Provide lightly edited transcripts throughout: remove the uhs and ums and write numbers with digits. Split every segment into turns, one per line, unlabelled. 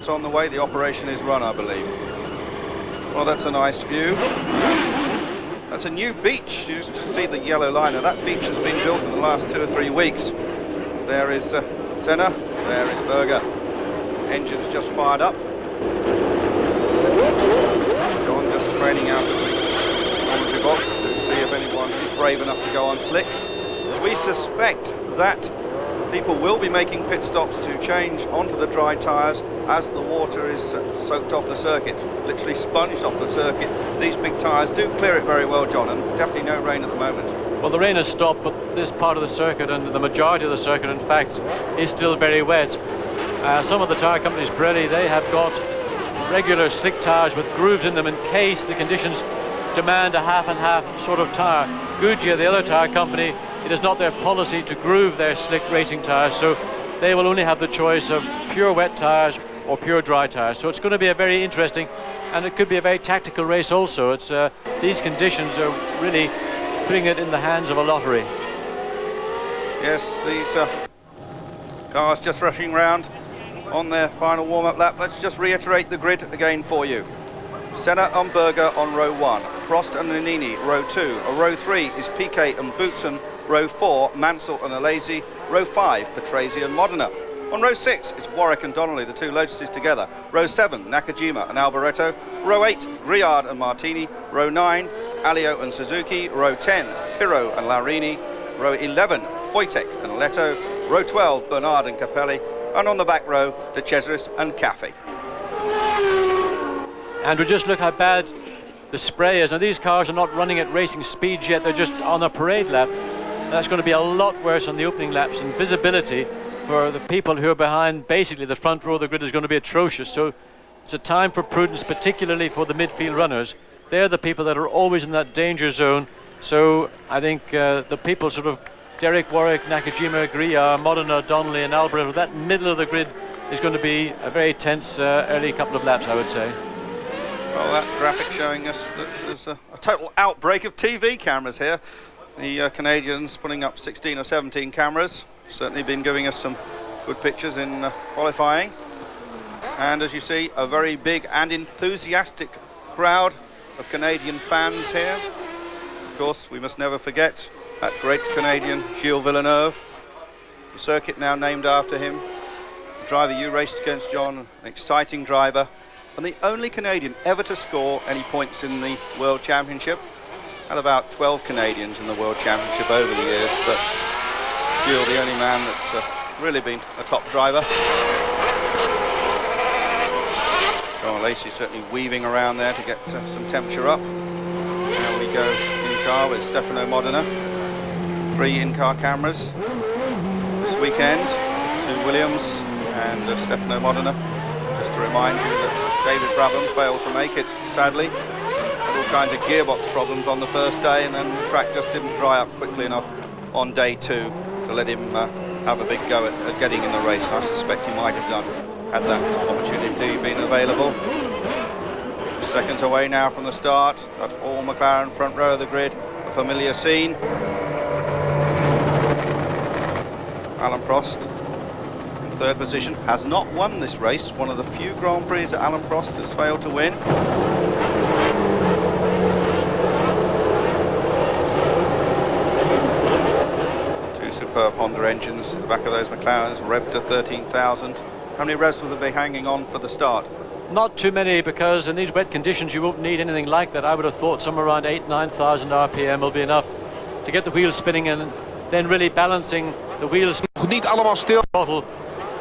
It's on the way. The operation is run, I believe. Well, that's a nice view. That's a new beach. You just see the yellow line. Now, that beach has been built in the last 2 or 3 weeks. There is Senna. There is Berger. Engines just fired up. John just craning out of the commentary box to see if anyone is brave enough to go on slicks. We suspect that people will be making pit stops to change onto the dry tyres as the water is soaked off the circuit, literally sponged off the circuit. These big tyres do clear it very well, John, and definitely no rain at the moment.
Well, the rain has stopped, but this part of the circuit and the majority of the circuit, in fact, is still very wet. Some of the tyre companies, Pirelli, they have got regular slick tyres with grooves in them in case the conditions demand a half and half sort of tyre. Goodyear, the other tyre company, it is not their policy to groove their slick racing tyres, so they will only have the choice of pure wet tyres or pure dry tyres. So it's going to be a very interesting, and it could be a very tactical race also. It's these conditions are really putting it in the hands of a lottery.
Yes, these cars just rushing round on their final warm-up lap. Let's just reiterate the grid again for you. Senna and Berger on row 1, Prost and Nannini row 2, row 3 is Piquet and Boutsen, row 4 Mansell and Alesi, row 5 Patrese and Modena. On row 6 is Warwick and Donnelly, the two Lotuses together, row 7 Nakajima and Alboreto, row 8 Griard and Martini, row 9 Alio and Suzuki, row 10 Pirro and Laurini, row 11 Wojtek and Leto, row 12 Bernard and Capelli, and on the back row De Cesaris and Cafe.
And we just look how bad the spray is. Now, these cars are not running at racing speeds yet, they're just on a parade lap. That's going to be a lot worse on the opening laps, and visibility for the people who are behind basically the front row of the grid is going to be atrocious. So it's a time for prudence, particularly for the midfield runners. They're the people that are always in that danger zone. So I think the people sort of Derek, Warwick, Nakajima, Griard, Modena, Donnelly and Alboreto, that middle of the grid is going to be a very tense early couple of laps, I would say.
Well, that graphic showing us that there's a total outbreak of TV cameras here. The Canadians putting up 16 or 17 cameras. Certainly been giving us some good pictures in qualifying. And as you see, a very big and enthusiastic crowd of Canadian fans here. Of course, we must never forget that great Canadian Gilles Villeneuve. The circuit now named after him. The driver you raced against, John, an exciting driver, and the only Canadian ever to score any points in the World Championship. Had about 12 Canadians in the World Championship over the years, but Gilles, the only man that's really been a top driver. John Alesi certainly weaving around there to get some temperature up. Now we go in car with Stefano Modena. 3 in-car cameras this weekend, 2 Williams and Stefano Modena. Just to remind you that David Brabham failed to make it, sadly. Had all kinds of gearbox problems on the first day, and then the track just didn't dry up quickly enough on day 2 to let him have a big go at getting in the race. I suspect he might have done had that opportunity been available. Seconds away now from the start. That all McLaren front row of the grid, a familiar scene. Alain Prost in 3rd position, has not won this race, one of the few Grand Prix that Alain Prost has failed to win. Two superb Honda engines at the back of those McLarens, revved to 13,000. How many revs will they be hanging on for the start?
Not too many, because in these wet conditions you won't need anything like that. I would have thought somewhere around 9,000 RPM will be enough to get the wheels spinning, and then really balancing the wheels.
Niet allemaal stil.
Bottle,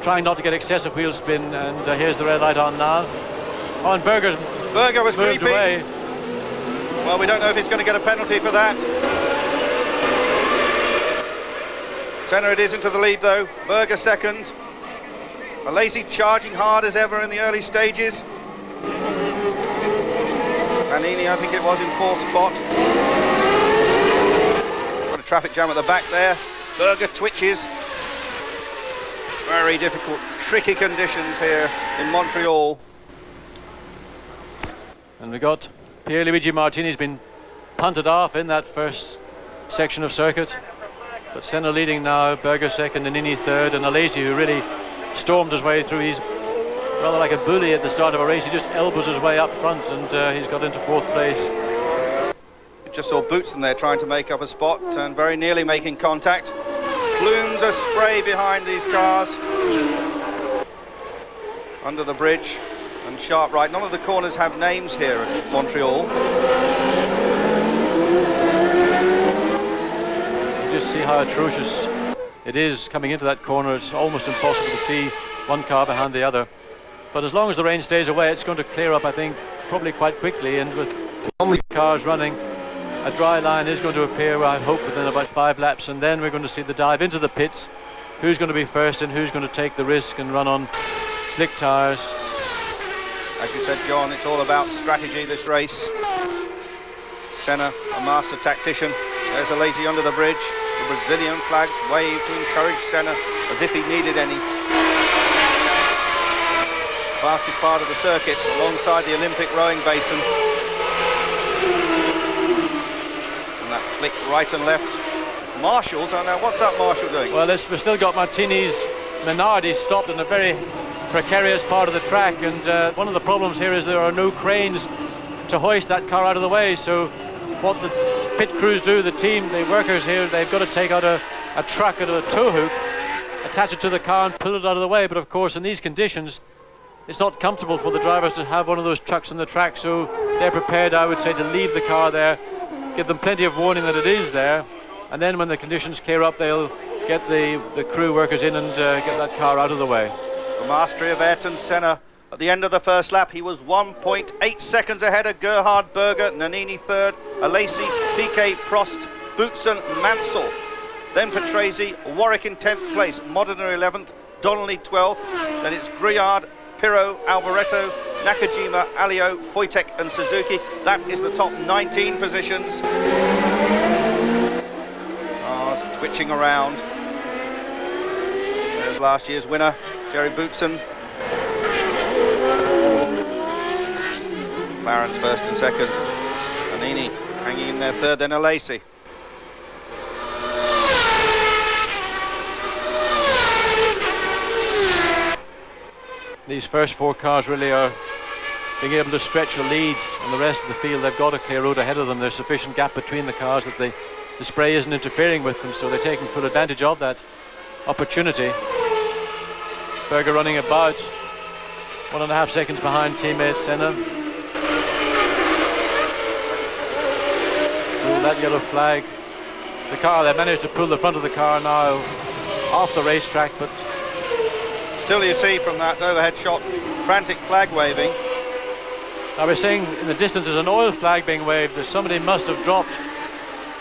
trying not to get excessive wheel spin, and here's the red light on now. Oh, and Berger
was
moved
creeping
away.
Well, we don't know if he's going to get a penalty for that. Senna it is into the lead though. Berger second. Alesi charging hard as ever in the early stages. Nannini, I think it was, in 4th spot. Got a traffic jam at the back there. Berger twitches. Very difficult, tricky conditions here in Montreal.
And we got Pierluigi Martini's been punted off in that first section of circuit. But Senna leading now, Berger second, Nannini third, and Alesi, who really stormed his way through. He's rather like a bully at the start of a race. He just elbows his way up front, and he's got into 4th place.
We just saw Boutsen there trying to make up a spot and very nearly making contact. Plumes of spray behind these cars. Under the bridge and sharp right. None of the corners have names here at Montreal.
You just see how atrocious it is coming into that corner. It's almost impossible to see one car behind the other. But as long as the rain stays away, it's going to clear up, I think, probably quite quickly. And with only cars running, a dry line is going to appear, I hope, within about 5 laps. And then we're going to see the dive into the pits. Who's going to be first and who's going to take the risk and run on slick tyres.
As you said, John, it's all about strategy, this race. Senna, a master tactician. There's Alesi under the bridge. The Brazilian flag waved to encourage Senna as if he needed any. Fastest part of the circuit alongside the Olympic rowing basin. And that flick right and left. Marshall's, oh now what's that Marshall doing?
Well, we've still got Martini's Minardi stopped in a very precarious part of the track, and one of the problems here is there are no cranes to hoist that car out of the way. So what the pit crews do, the team, the workers here, they've got to take out a truck out of a tow hook, attach it to the car and pull it out of the way. But of course in these conditions it's not comfortable for the drivers to have one of those trucks on the track, so they're prepared, I would say, to leave the car there, give them plenty of warning that it is there, and then when the conditions clear up they'll get the crew workers in and get that car out of the way.
The mastery of Ayrton Senna. At the end of the first lap, he was 1.8 seconds ahead of Gerhard Berger, Nannini 3rd, Alesi, Piquet, Prost, Boutsen, Mansell. Then Patrese, Warwick in 10th place, Modena 11th, Donnelly 12th. Then it's Grillard, Pirot, Alboreto, Nakajima, Alio, Foytek and Suzuki. That is the top 19 positions. Cars twitching around. There's last year's winner, Jerry Boutsen. Clarence first and second. Nannini hanging in there third, then Alesi.
These first 4 cars really are being able to stretch a lead on the rest of the field. They've got a clear road ahead of them. There's sufficient gap between the cars that the spray isn't interfering with them, so they're taking full advantage of that opportunity. Berger running about 1.5 seconds behind teammate Senna. Still that yellow flag. The car, they managed to pull the front of the car now off the racetrack, but
still you see from that overhead shot frantic flag waving.
I was saying in the distance there's an oil flag being waved. Somebody must have dropped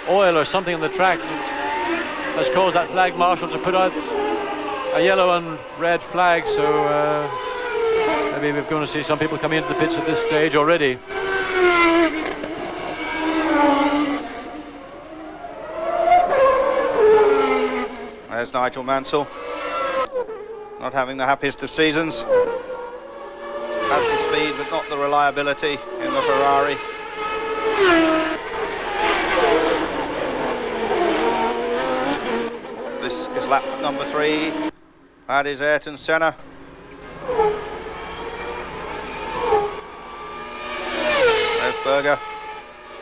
oil or something on the track that has caused that flag marshal to put out a yellow and red flag, so maybe we're going to see some people coming into the pits at this stage already.
There's Nigel Mansell, not having the happiest of seasons. Has the speed but not the reliability in the Ferrari. This is lap number 3. That is Ayrton Senna. There's Berger.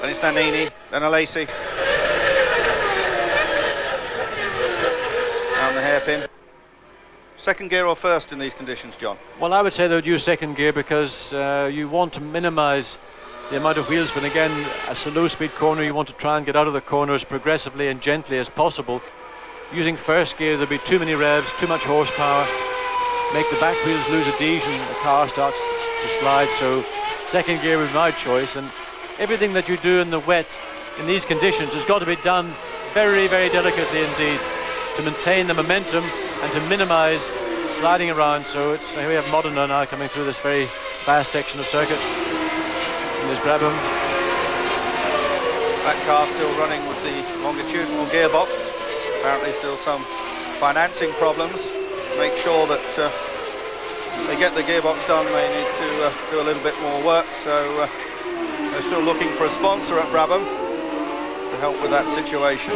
Then it's Nannini. Then Alesi. Down the hairpin. Second gear or first in these conditions, John?
Well, I would say they would use second gear because you want to minimise the amount of wheel spin. Again, as a low-speed corner, you want to try and get out of the corner as progressively and gently as possible. Using first gear, there'll be too many revs, too much horsepower, make the back wheels lose adhesion, the car starts to slide. So second gear was my choice, and everything that you do in the wet in these conditions has got to be done very, very delicately indeed to maintain the momentum and to minimise sliding around. So it's, here we have Modena now coming through this very fast section of circuit. And there's Brabham.
That car still running with the longitudinal gearbox. Apparently still some financing problems. Make sure that they get the gearbox done. They need to do a little bit more work. So they're still looking for a sponsor at Brabham to help with that situation.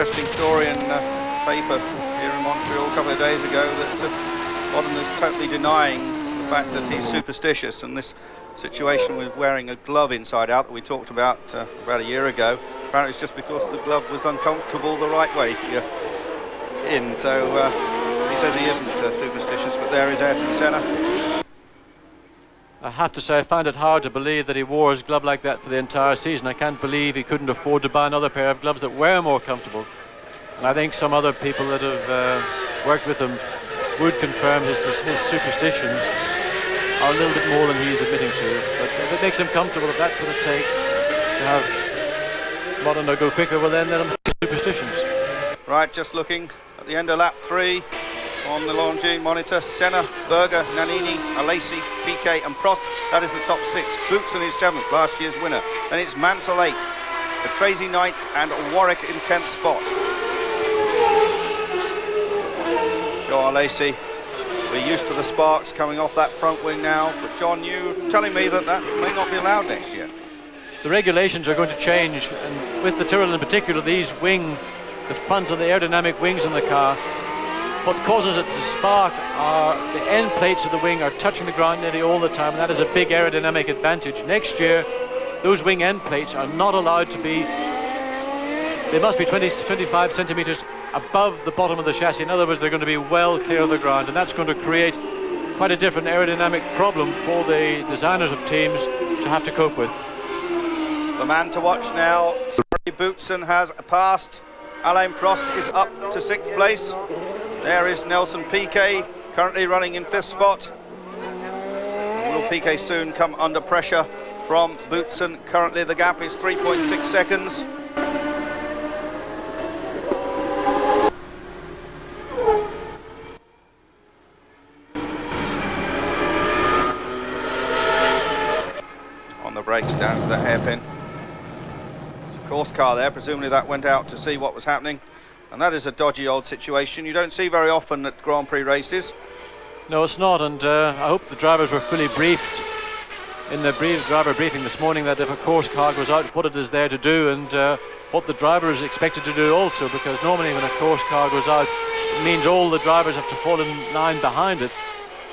interesting story in the paper here in Montreal a couple of days ago that Bodden is totally denying the fact that he's superstitious, and this situation with wearing a glove inside out that we talked about a year ago, apparently it's just because the glove was uncomfortable the right way in. So he says he isn't superstitious, but there is Ayrton Senna.
I have to say, I found it hard to believe that he wore his glove like that for the entire season. I can't believe he couldn't afford to buy another pair of gloves that were more comfortable. And I think some other people that have worked with him would confirm his superstitions are a little bit more than he's admitting to. But if it makes him comfortable, if that's what it takes to have Bodden go quicker, well then let him have superstitions.
Right, just looking at the end of lap 3 on the Longines monitor. Senna, Berger, Nannini, Alesi, Piquet and Prost. That is the top 6. Boutsen is 7th, last year's winner. Then it's Mansell 8th, Tracy 9th and Warwick in 10th spot. Jean Alesi, we're used to the sparks coming off that front wing now, but John, you telling me that may not be allowed next year.
The regulations are going to change, and with the Tyrrell in particular, the front of the aerodynamic wings in the car, what causes it to spark are the end plates of the wing are touching the ground nearly all the time, and that is a big aerodynamic advantage. Next year, those wing end plates are not allowed to be, they must be 20-25 centimeters above the bottom of the chassis. In other words, they're going to be well clear of the ground, and that's going to create quite a different aerodynamic problem for the designers of teams to have to cope with.
The man to watch now, Boutsen has passed. Alain Prost is up to 6th place. There is Nelson Piquet, currently running in 5th spot. Will Piquet soon come under pressure from Boutsen? Currently the gap is 3.6 seconds. On the brakes down to the hairpin. Course car there, presumably that went out to see what was happening, and that is a dodgy old situation you don't see very often at Grand Prix races.
No, it's not, and I hope the drivers were fully briefed in the driver briefing this morning that if a course car goes out, what it is there to do, and what the driver is expected to do also, because normally when a course car goes out, it means all the drivers have to fall in line behind it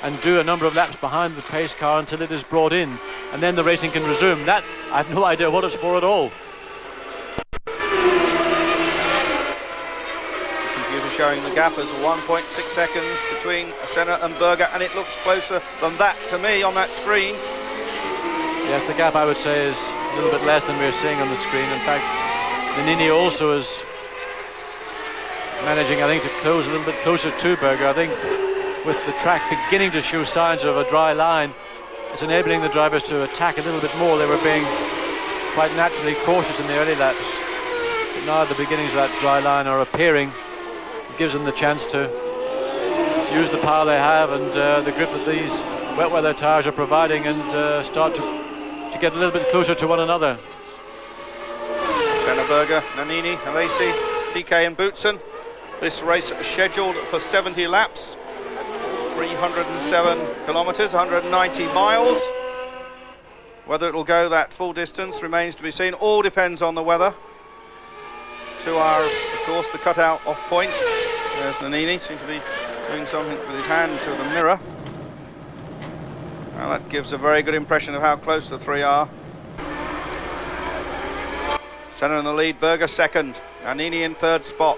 and do a number of laps behind the pace car until it is brought in, and then the racing can resume. That, I have no idea what it's for at all.
Showing the gap as 1.6 seconds between Senna and Berger, and it looks closer than that to me on that screen.
Yes, the gap I would say is a little bit less than we're seeing on the screen. In fact, Nannini also is managing, I think, to close a little bit closer to Berger. I think with the track beginning to show signs of a dry line, it's enabling the drivers to attack a little bit more. They were being quite naturally cautious in the early laps, but now the beginnings of that dry line are appearing. It gives them the chance to use the power they have and the grip that these wet weather tyres are providing, and start to get a little bit closer to one another.
Senna, Berger, Nannini, Alesi, Piquet and Boutsen. This race is scheduled for 70 laps, 307 kilometres, 190 miles. Whether it will go that full distance remains to be seen. All depends on the weather. 2 hours, of course, the cutout off point. There's Nannini, seems to be doing something with his hand to the mirror. Well, that gives a very good impression of how close the 3 are. Senna in the lead, Berger second, Nannini in 3rd spot.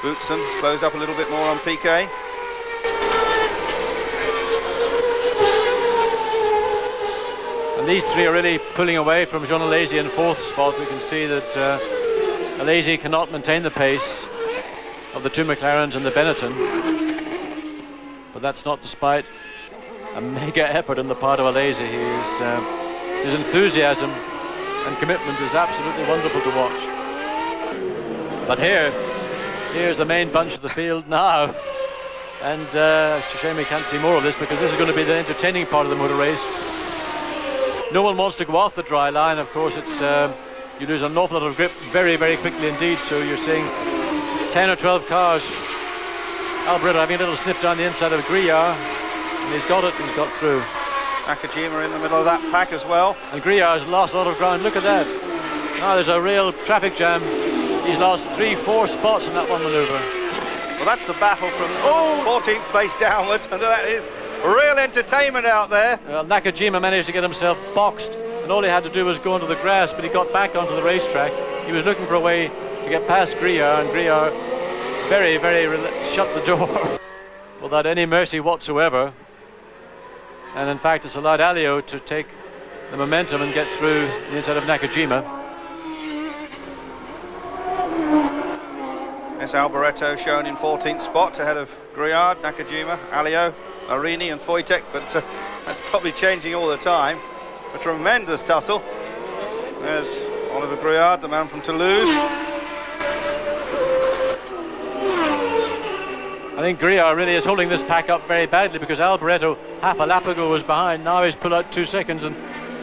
Boutsen closed up a little bit more on Piquet.
And these 3 are really pulling away from Jean Alesi in 4th spot. We can see that Alesi cannot maintain the pace of the 2 McLarens and the Benetton. But that's not despite a mega effort on the part of Alesi. His enthusiasm and commitment is absolutely wonderful to watch. But here's the main bunch of the field now. And it's a shame we can't see more of this, because this is going to be the entertaining part of the motor race. No one wants to go off the dry line. Of course, it's you lose an awful lot of grip very, very quickly indeed. So you're seeing 10 or 12 cars. Alboreto having a little snip down the inside of Grillard, and he's got it, he's got through.
Nakajima in the middle of that pack as well.
And Grillard has lost a lot of ground. Look at that. Now there's a real traffic jam. He's lost 3-4 spots in that one manoeuvre.
Well, that's the battle from 14th place downwards, and that is real entertainment out there.
Well, Nakajima managed to get himself boxed, and all he had to do was go onto the grass, but he got back onto the racetrack. He was looking for a way to get past Grillard, and Grillard very, shut the door without any mercy whatsoever. And in fact, it's allowed Alliot to take the momentum and get through the inside of Nakajima.
There's Alboreto shown in 14th spot ahead of Grillard, Nakajima, Alliot, Arini and Foytek, but that's probably changing all the time. A tremendous tussle. There's Oliver Grillard, the man from Toulouse.
I think Grillard really is holding this pack up very badly, because Alboreto half a lap ago was behind. Now he's pulled out 2 seconds, and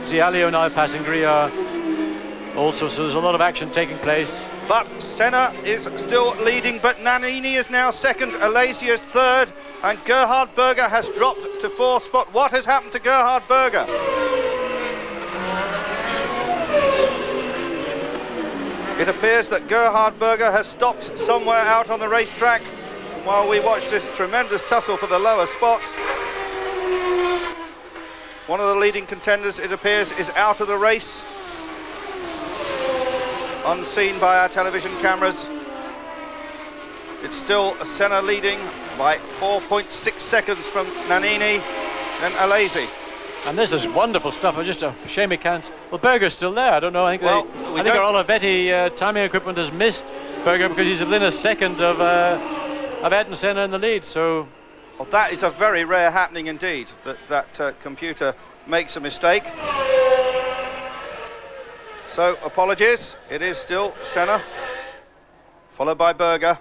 see Alliot now passing Grillard also, so there's a lot of action taking place.
But Senna is still leading, but Nannini is now second, Alesi is third, and Gerhard Berger has dropped to 4th spot. What has happened to Gerhard Berger? It appears that Gerhard Berger has stopped somewhere out on the racetrack while we watch this tremendous tussle for the lower spots. One of the leading contenders, it appears, is out of the race, unseen by our television cameras. It's still Senna leading by 4.6 seconds from Nannini and Alesi.
And this is wonderful stuff. Just a shame he can't. Well, Berger's still there. I don't know. I think our Olivetti timing equipment has missed Berger, because he's within a second of Ayrton Senna in the lead. So,
well, that is a very rare happening indeed, that computer makes a mistake. So, apologies. It is still Senna, followed by Berger.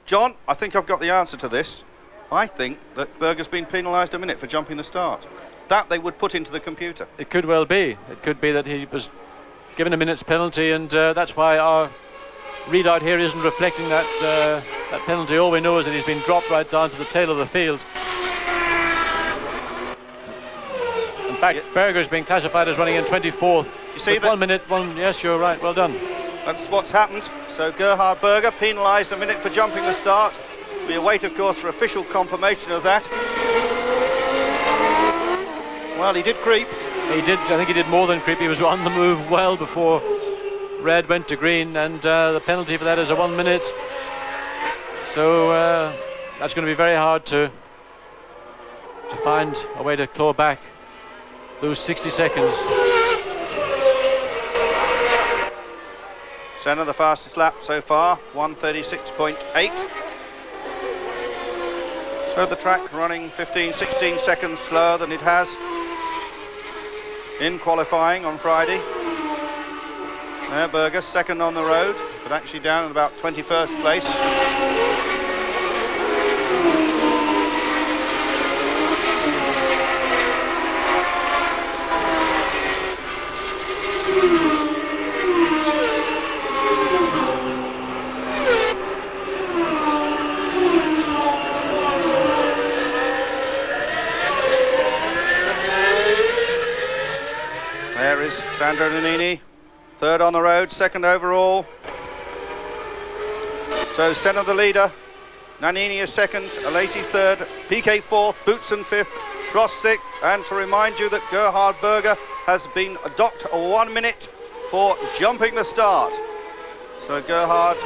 John, I think I've got the answer to this. I think that Berger's been penalised a minute for jumping the start. That they would put into the computer.
It could well be. It could be that he was given a minute's penalty, and that's why our readout here isn't reflecting that penalty. All we know is that he's been dropped right down to the tail of the field. In fact, Berger's being classified as running in 24th.
You see that?
1 minute, yes, you're right, well done.
That's what's happened. So Gerhard Berger penalised a minute for jumping the start. We await, of course, for official confirmation of that. Well, he did creep.
He did. I think he did more than creep. He was on the move well before red went to green, and the penalty for that is a 1 minute. So that's going to be very hard to find a way to claw back those 60 seconds.
Senna, the fastest lap so far, 1:36.8. So the track running 15-16 seconds slower than it has in qualifying on Friday. There, Berger, second on the road, but actually down in about 21st place. There is Sandro Nannini, third on the road, second overall. So Senna the leader, Nannini is second, Alesi third, Piquet fourth, Boutsen fifth, Prost sixth, and to remind you that Gerhard Berger has been docked 1 minute for jumping the start. So Gerhard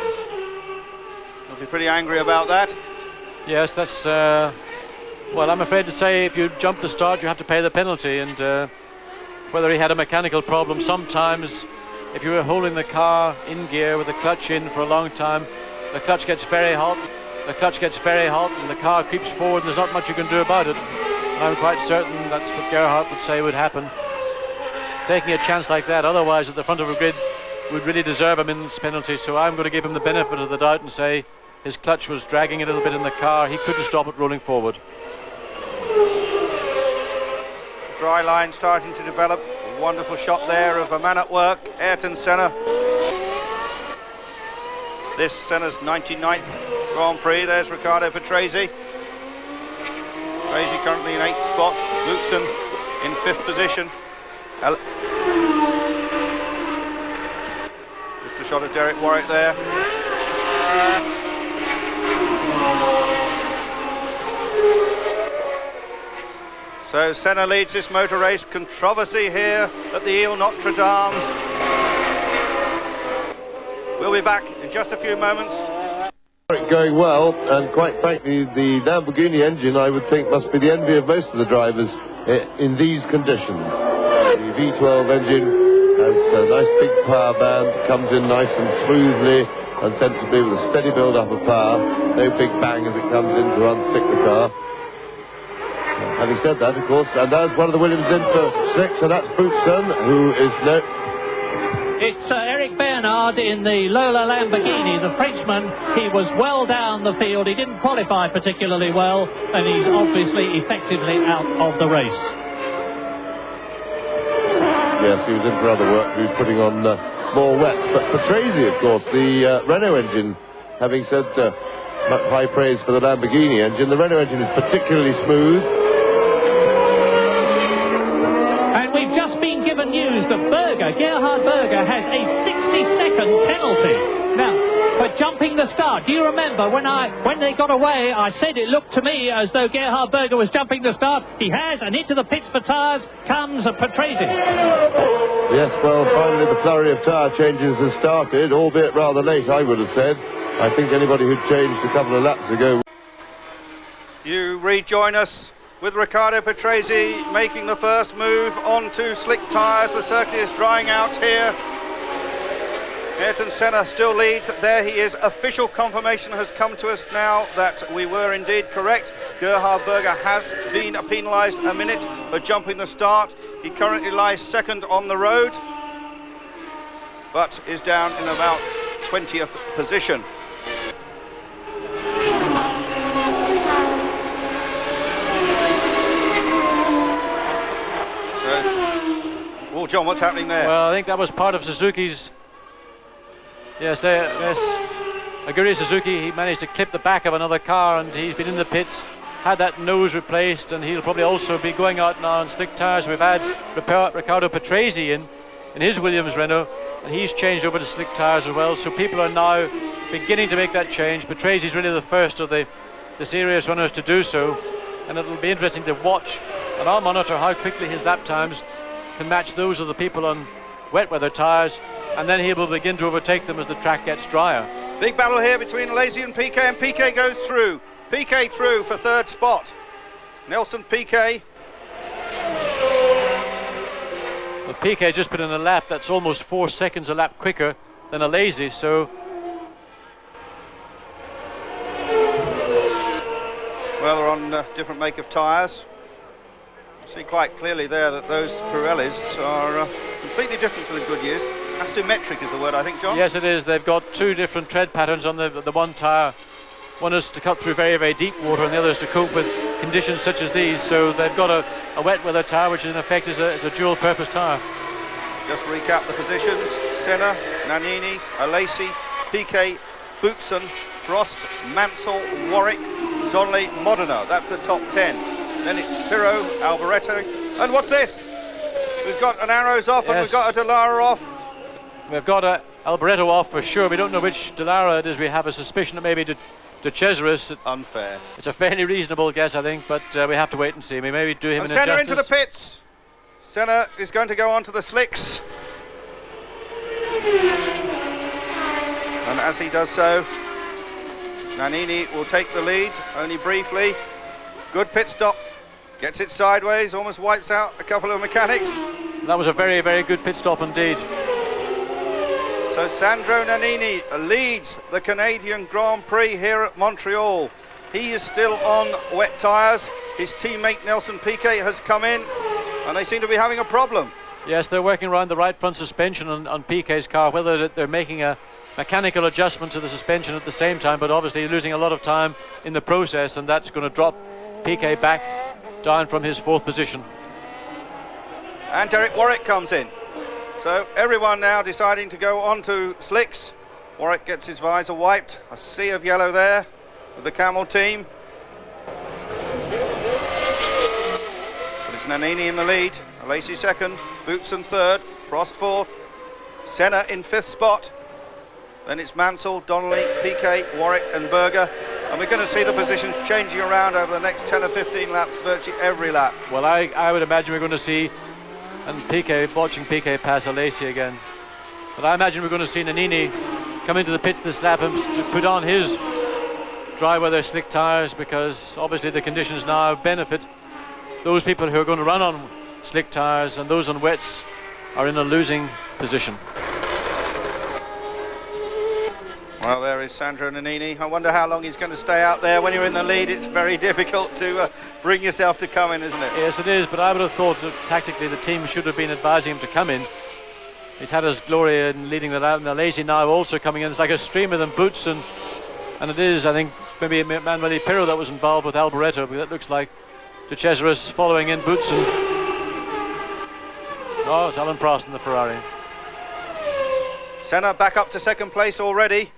will be pretty angry about that.
Yes, that's, well, I'm afraid to say if you jump the start you have to pay the penalty, and whether he had a mechanical problem, sometimes if you were holding the car in gear with the clutch in for a long time, the clutch gets very hot, and the car creeps forward, and there's not much you can do about it. I'm quite certain that's what Gerhard would say would happen. Taking a chance like that, otherwise at the front of a grid, would really deserve a minute's penalty, so I'm going to give him the benefit of the doubt and say his clutch was dragging a little bit in the car. He couldn't stop it rolling forward.
Dry line starting to develop. A wonderful shot there of a man at work, Ayrton Senna. This Senna's 99th Grand Prix. There's Riccardo Patrese. Crazy currently in 8th spot. Lutzen in 5th position. Just a shot of Derek Warwick there. So Senna leads this motor race. Controversy here at the Ile Notre Dame. We'll be back in just a few moments.
Going well, and quite frankly, the Lamborghini engine, I would think, must be the envy of most of the drivers in these conditions. The V12 engine has a nice big power band, comes in nice and smoothly and sensibly with a steady build-up of power. No big bang as it comes in to unstick the car. Having said that, of course, and there's one of the Williams in for 6, and that's Boutsen, who is
It's Eric Bernard in the Lola Lamborghini, the Frenchman. He was well down the field. He didn't qualify particularly well, and he's obviously effectively out of the race.
Yes, he was in for other work. He was putting on more wet. But for Tracy, of course, the Renault engine, having said high praise for the Lamborghini engine, the Renault engine is particularly smooth.
News that Gerhard Berger has a 60-second penalty now for jumping the start. Do you remember when they got away, I said it looked to me as though Gerhard Berger was jumping the start. He has, and into the pits for tyres comes Patrese.
Yes, well, finally the flurry of tyre changes has started, albeit rather late, I would have said. I think anybody who changed a couple of laps ago.
You rejoin us with Riccardo Patrese making the first move onto slick tyres. The circuit is drying out here. Ayrton Senna still leads. There he is. Official confirmation has come to us now that we were indeed correct. Gerhard Berger has been penalised a minute for jumping the start. He currently lies 2nd on the road, but is down in about 20th position. Oh, John, what's happening there?
Well, I think that was part of Suzuki's. Yes, Aguri Suzuki, he managed to clip the back of another car, and he's been in the pits, had that nose replaced, and he'll probably also be going out now on slick tyres. We've had Riccardo Patrese in his Williams Renault, and he's changed over to slick tyres as well. So people are now beginning to make that change. Patrese's really the first of the serious runners to do so, and it'll be interesting to watch, and I'll monitor how quickly his lap times can match those of the people on wet weather tyres, and then he will begin to overtake them as the track gets drier.
Big battle here between Alesi and Piquet, and Piquet goes through. Piquet through for 3rd spot. Nelson Piquet.
Well, Piquet just put in a lap that's almost 4 seconds a lap quicker than Alesi, so.
Well, they're on different make of tyres. See quite clearly there that those Pirellis are completely different to the Goodyears. Asymmetric is the word, I think, John.
Yes, it is. They've got 2 different tread patterns on the one tyre. One is to cut through very, very deep water, and the other is to cope with conditions such as these. So they've got a wet weather tyre, which in effect is a dual purpose tyre.
Just recap the positions: Senna, Nannini, Alesi, Piquet, Boutsen, Prost, Mansell, Warwick, Donnelly, Modena. That's the top 10. Then it's Pirro, Alboreto, and what's this? We've got an Arrows off, and we've got a Dallara off.
We've got a Alboreto off for sure. We don't know which Dallara it is. We have a suspicion that maybe De Cesaris.
Unfair.
It's a fairly reasonable guess, I think, but we have to wait and see. We maybe do him an
Senna
injustice.
into the pits. Senna is going to go on to the slicks. And as he does so, Nannini will take the lead, only briefly. Good pit stop. Gets it sideways, almost wipes out a couple of mechanics.
That was a very, very good pit stop indeed.
So Sandro Nannini leads the Canadian Grand Prix here at Montreal. He is still on wet tyres. His teammate Nelson Piquet has come in, and they seem to be having a problem.
Yes, they're working around the right front suspension on Piquet's car, whether they're making a mechanical adjustment to the suspension at the same time, but obviously losing a lot of time in the process, and that's going to drop Piquet back down from his 4th position.
And Derek Warwick comes in. So everyone now deciding to go on to slicks. Warwick gets his visor wiped. A sea of yellow there with the Camel team. It's Nannini in the lead, Alesi second, Boutsen third, Prost fourth, Senna in fifth spot. Then it's Mansell, Donnelly, Piquet, Warwick and Berger. And we're going to see the positions changing around over the next 10 or 15 laps, virtually every lap.
Well, I would imagine we're going to see, and Piquet, watching Piquet pass Alesi again. But I imagine we're going to see Nannini come into the pits this lap and to put on his dry weather slick tyres, because obviously the conditions now benefit those people who are going to run on slick tyres, and those on wets are in a losing position.
Well, there is Sandro Nannini. I wonder how long he's going to stay out there. When you're in the lead, it's very difficult to bring yourself to come in, isn't it?
Yes, it is, but I would have thought that tactically the team should have been advising him to come in. He's had his glory in leading the lap, and Alesi now also coming in. It's like a stream of them, Boutsen, and it is, I think, maybe Manuel Pirro that was involved with Alboreto, but that looks like De Cesaris following in Boutsen. Oh, it's Alain Prost in the Ferrari.
Senna back up to second place already.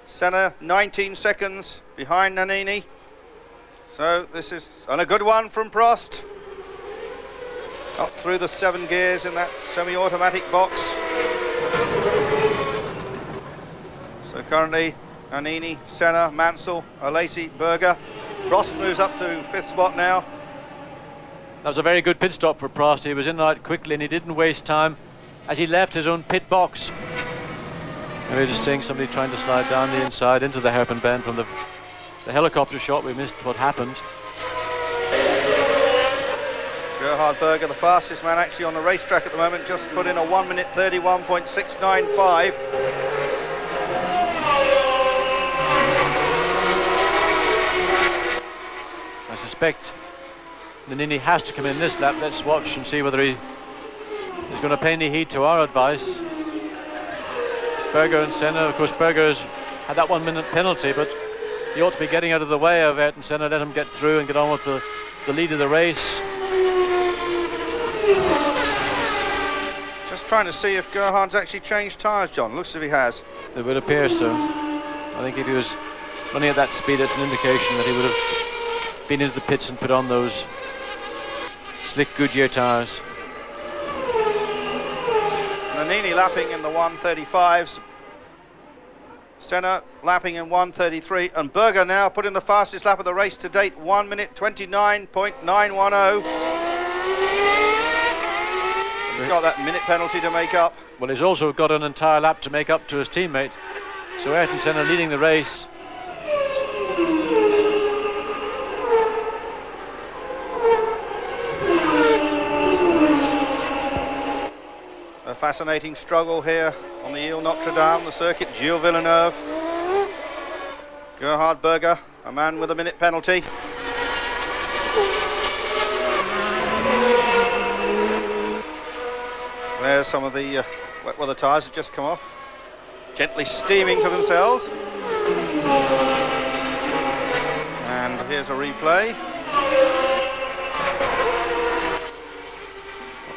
Senna 19 seconds behind Nannini. So this is a good one from Prost. Up through the 7 gears in that semi-automatic box. So currently Nannini, Senna, Mansell, Alesi, Berger. Prost moves up to 5th spot now.
That was a very good pit stop for Prost. He was in and out quickly and he didn't waste time as he left his own pit box. And we're just seeing somebody trying to slide down the inside into the hairpin bend from the helicopter shot. We missed what happened.
Gerhard Berger, the fastest man actually on the racetrack at the moment, just put in a 1 minute 31.695.
I suspect Nannini has to come in this lap. Let's watch and see whether he's going to pay any heed to our advice. Berger and Senna, of course Berger's had that 1 minute penalty, but he ought to be getting out of the way of Ayrton Senna, let him get through and get on with the lead of the race.
Just trying to see if Gerhard's actually changed tyres, John. Looks as if he has.
It would appear so. I think if he was running at that speed, it's an indication that he would have been into the pits and put on those slick Goodyear tyres.
Nannini lapping in the 135s. Senna lapping in 133, and Berger now put in the fastest lap of the race to date, 1 minute 29.910. He's got that minute penalty to make up.
Well, he's also got an entire lap to make up to his teammate. So Ayrton Senna leading the race.
A fascinating struggle here on the Ile Notre Dame, the circuit. Gilles Villeneuve, Gerhard Berger, a man with a minute penalty. There's some of the wet weather tyres have just come off, gently steaming to themselves. And here's a replay.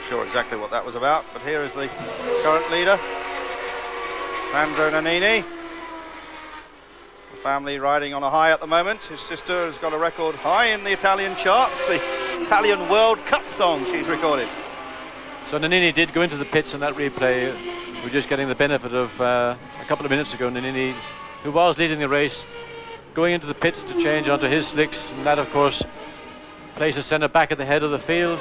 Sure exactly what that was about, but here is the current leader, Sandro Nannini. The family riding on a high at the moment. His sister has got a record high in the Italian charts, the Italian World Cup song she's recorded.
So Nannini did go into the pits in that replay. We're just getting the benefit of a couple of minutes ago, Nannini, who was leading the race, going into the pits to change onto his slicks, and that of course places Senna back at the head of the field.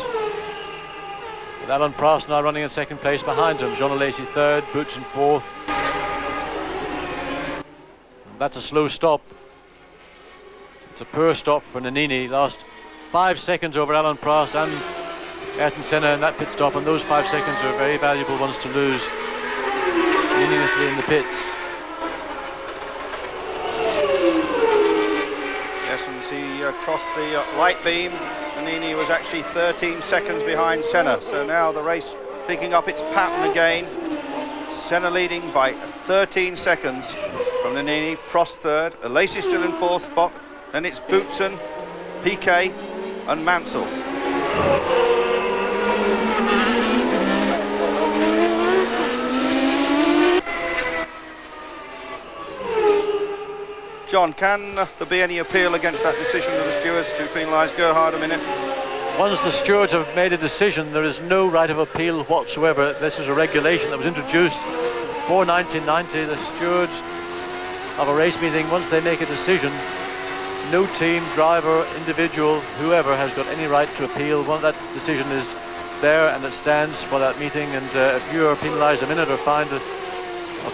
With Alain Prost now running in second place behind him. Jean Alesi third, Boutsen fourth. And that's a slow stop. It's a poor stop for Nannini. Lost 5 seconds over Alain Prost and Ayrton Senna in that pit stop, and those 5 seconds are very valuable ones to lose meaninglessly in the pits.
Yes, and see across the right beam, Nannini was actually 13 seconds behind Senna, so now the race picking up its pattern again. Senna leading by 13 seconds from Nannini, Prost third, Alesi still in fourth spot, then it's Boutsen, Piquet and Mansell. John, can there be any appeal against that decision of the stewards to penalise Gerhard a minute?
once the stewards have made a decision, there is no right of appeal whatsoever. This is a regulation that was introduced for 1990. The stewards of a race meeting, once they make a decision, no team, driver, individual, whoever has got any right to appeal. Once that decision is there and it stands for that meeting, and if you are penalised a minute or fined a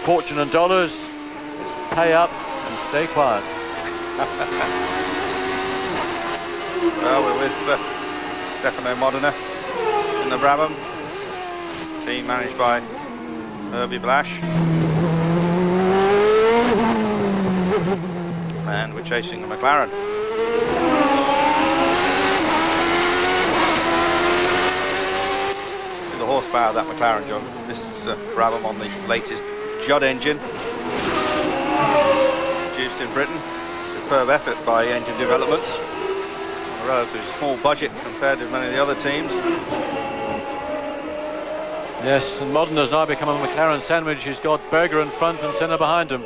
fortune in dollars, it's pay up and stay quiet.
Well, we're with Stefano Modena in the Brabham, team managed by Herbie Blash, and we're chasing the McLaren. The horsepower of that McLaren, John. This Brabham on the latest Judd engine, produced in Britain. Superb effort by Engine Developments. A relatively small budget compared to many of the other teams.
Yes, and Modena has now become a McLaren sandwich. He's got Berger in front and Senna behind him.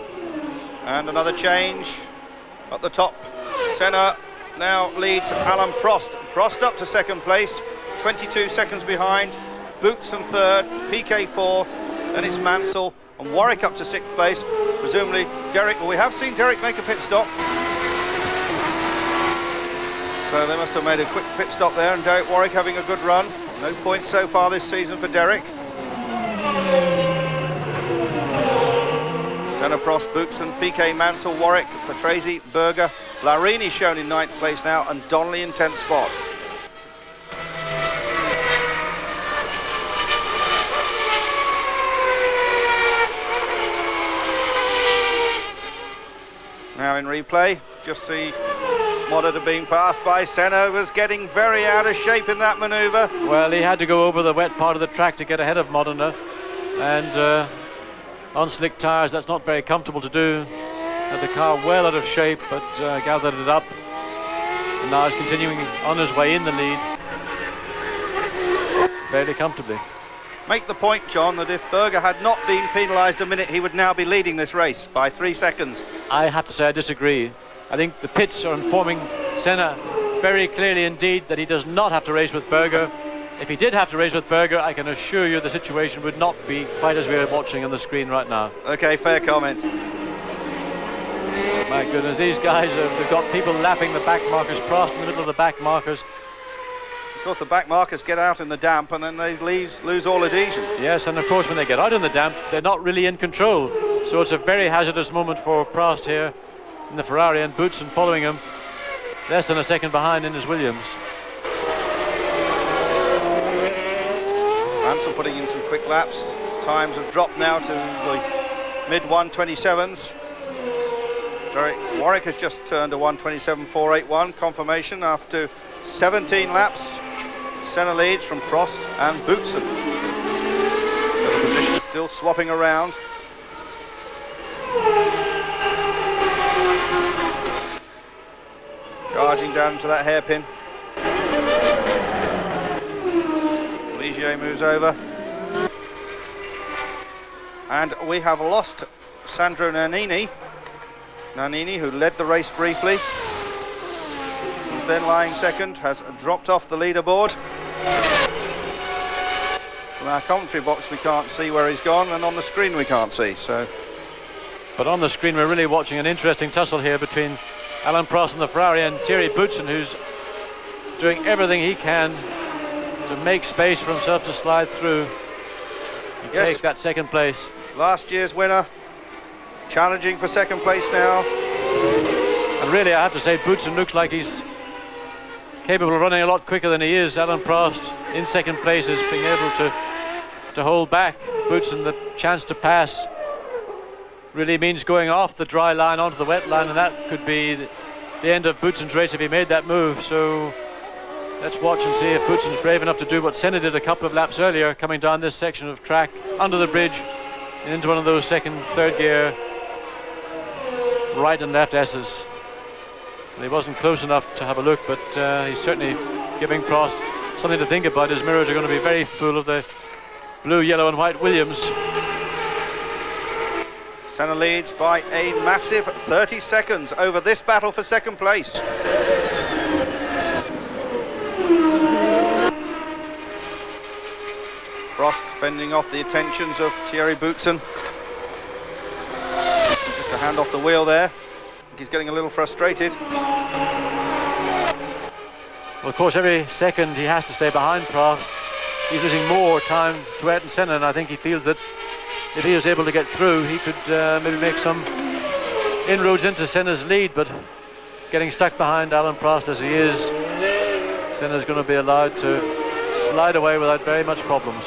And another change at the top. Senna now leads Alan Prost. Prost up to second place, 22 seconds behind. Boots in third, Piquet fourth, then it's Mansell and Warwick up to sixth place. Presumably Derek, well, we have seen Derek make a pit stop. So they must have made a quick pit stop there, and Derek Warwick having a good run. No points so far this season for Derek. Senna, Prost, Buxton, Piquet, Mansell, Warwick, Patrese, Berger, Larini shown in ninth place now, and Donnelly in 10th spot. Now in replay, just see Modena being passed by Senna, was getting very out of shape in that manoeuvre.
Well, he had to go over the wet part of the track to get ahead of Modena, and on slick tyres that's not very comfortable to do. Had the car well out of shape, but gathered it up, and now is continuing on his way in the lead fairly comfortably.
Make the point, John, that if Berger had not been penalised a minute, he would now be leading this race by 3 seconds.
I have to say I disagree. I think the pits are informing Senna very clearly indeed that he does not have to race with Berger. If he did have to race with Berger, I can assure you the situation would not be quite as we are watching on the screen right now.
Okay, fair comment.
My goodness, these guys they've got people lapping the back markers, Prost in the middle of the back markers.
Of course, the back markers get out in the damp and then they lose all adhesion.
Yes, and of course when they get out in the damp, they're not really in control. So it's a very hazardous moment for Prost here in the Ferrari, and Boutsen following him less than a second behind in his Williams.
Mansell putting in some quick laps. Times have dropped now to the mid 127s. Derek Warwick has just turned a 127.481 confirmation after 17 laps. Senna leads from Prost and Boutsen. So the position is still swapping around. Charging down to that hairpin. Ligier moves over. And we have lost Sandro Nannini. Nannini, who led the race briefly, was then lying second, has dropped off the leaderboard. From our commentary box we can't see where he's gone, and on the screen we can't see. So,
but on the screen we're really watching an interesting tussle here between Alan Prost and the Ferrari and Thierry Boutsen, who's doing everything he can to make space for himself to slide through and take that second place.
Last year's winner, challenging for second place now.
And really I have to say Boutsen looks like he's capable of running a lot quicker than he is. Alan Prost in second place is being able to hold back Boutsen. The chance to pass really means going off the dry line onto the wet line, and that could be the end of Boutsen's race if he made that move. So let's watch and see if Boutsen's brave enough to do what Senna did a couple of laps earlier, coming down this section of track under the bridge and into one of those second, third gear right and left S's. And he wasn't close enough to have a look, but he's certainly giving Prost something to think about. His mirrors are going to be very full of the blue, yellow and white Williams.
Senna leads by a massive 30 seconds over this battle for second place. Prost fending off the attentions of Thierry Boutsen. Just a hand off the wheel there. I think he's getting a little frustrated.
Well, of course, every second he has to stay behind Prost, he's losing more time to Ayrton Senna, and I think he feels that if he was able to get through, he could maybe make some inroads into Senna's lead, but getting stuck behind Alain Prost as he is, Senna's going to be allowed to slide away without very much problems.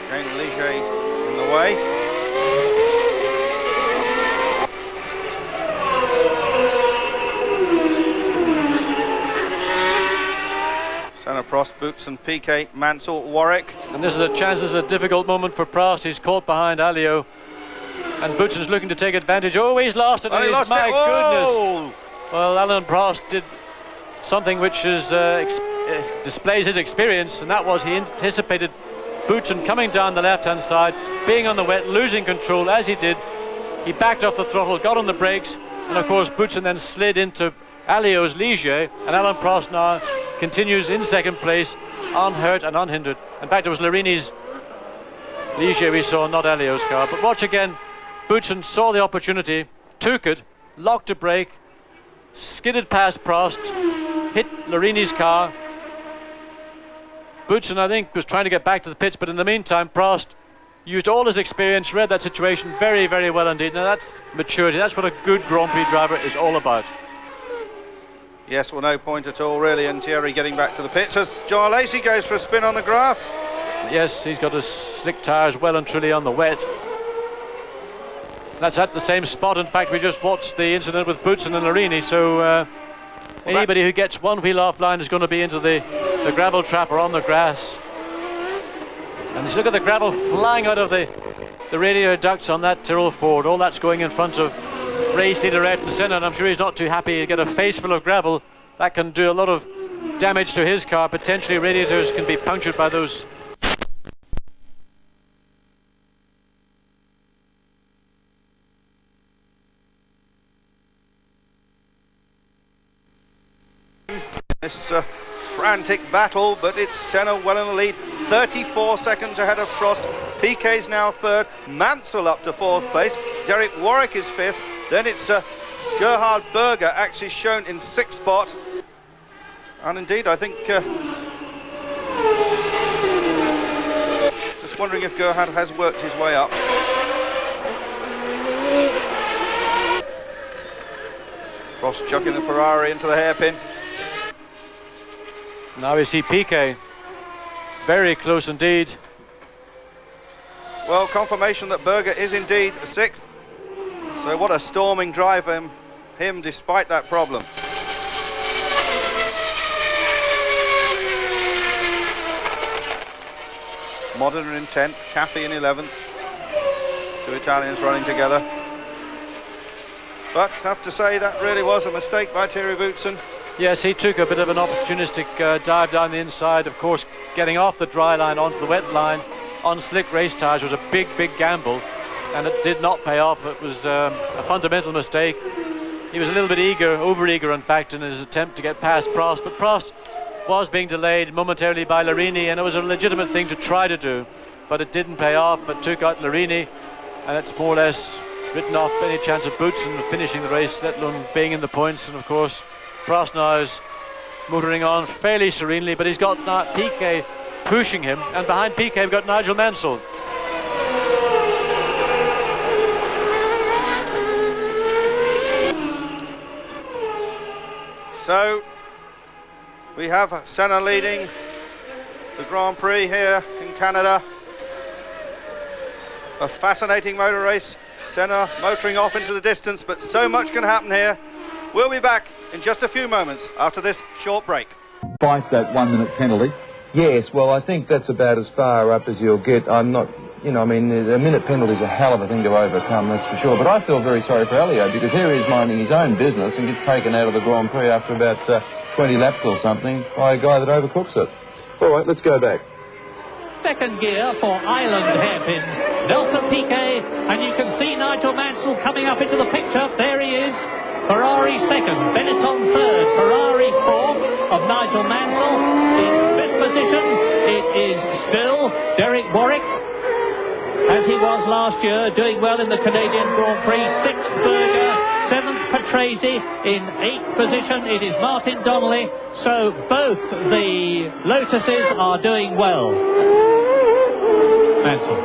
Again, Ligier in the way. Senna, Prost, Boutsen, Piquet, Mansell, Warwick.
And this is a chance, this is a difficult moment for Prost. He's caught behind Alliot, and Boutsen's looking to take advantage. Oh, he's lost it.
Oh, he lost
my
it.
Goodness. Well, Alain Prost did something which is displays his experience, and that was he anticipated Boutsen coming down the left-hand side, being on the wet, losing control as he did. He backed off the throttle, got on the brakes, and of course Boutsen then slid into Alliot's Ligier, and Alain Prost now continues in second place, unhurt and unhindered. In fact, it was Larini's Ligier we saw, not Alliot's car. But watch again, Boutsen saw the opportunity, took it, locked a brake, skidded past Prost, hit Larini's car. Boutsen, I think, was trying to get back to the pits, but in the meantime, Prost used all his experience, read that situation very, very well indeed. Now that's maturity, that's what a good Grand Prix driver is all about.
Yes, well, no point at all, really, and Thierry getting back to the pits as John Lacey goes for a spin on the grass.
Yes, he's got his slick tyres well and truly on the wet. That's at the same spot. In fact, we just watched the incident with Boutsen and Larini, so anybody who gets one wheel offline is going to be into the gravel trap or on the grass. And just look at the gravel flying out of the radiator ducts on that Tyrrell Ford. All that's going in front of race leader Ayrton Senna, and I'm sure he's not too happy to get a face full of gravel. That can do a lot of damage to his car. Potentially radiators can be punctured by those.
This frantic battle, but it's Senna well in the lead, 34 seconds ahead of Prost. Piquet's now third, Mansell up to fourth place, Derek Warwick is fifth, then it's Gerhard Berger actually shown in sixth spot, and indeed I think just wondering if Gerhard has worked his way up. Prost chucking the Ferrari into the hairpin.
Now we see Piquet very close indeed.
Well, confirmation that Berger is indeed sixth. So what a storming drive from him despite that problem. Modena in 10th, Caffey in 11th. Two Italians running together. But I have to say that really was a mistake by Thierry Boutsen.
Yes, he took a bit of an opportunistic dive down the inside. Of course, getting off the dry line onto the wet line on slick race tyres was a big, big gamble, and it did not pay off. It was a fundamental mistake. He was a little bit eager, over-eager in fact, in his attempt to get past Prost, but Prost was being delayed momentarily by Larini, and it was a legitimate thing to try to do, but it didn't pay off. It took out Larini, and it's more or less written off any chance of Boutsen of finishing the race, let alone being in the points. And of course, Prost now is motoring on fairly serenely, but he's got Piquet pushing him, and behind Piquet we've got Nigel Mansell.
So we have Senna leading the Grand Prix here in Canada. A fascinating motor race. Senna motoring off into the distance, but so much can happen here. We'll be back in just a few moments after this short break.
Despite that 1 minute penalty?
Yes, well, I think that's about as far up as you'll get. I'm not, I mean, a minute penalty is a hell of a thing to overcome, that's for sure. But I feel very sorry for Alliot, because here he is minding his own business and gets taken out of the Grand Prix after about 20 laps or something by a guy that overcooks it. All right, let's go back.
Second gear for Island Hairpin. Nelson Piquet, and you can see Nigel Mansell coming up into the picture. There he is. Ferrari second, Benetton third, Ferrari fourth of Nigel Mansell. In fifth position, it is is still Derek Warwick, as he was last year, doing well in the Canadian Grand Prix. 6th Berger, 7th Patrese, in 8th position it is Martin Donnelly. So both the Lotuses are doing well. Mansell.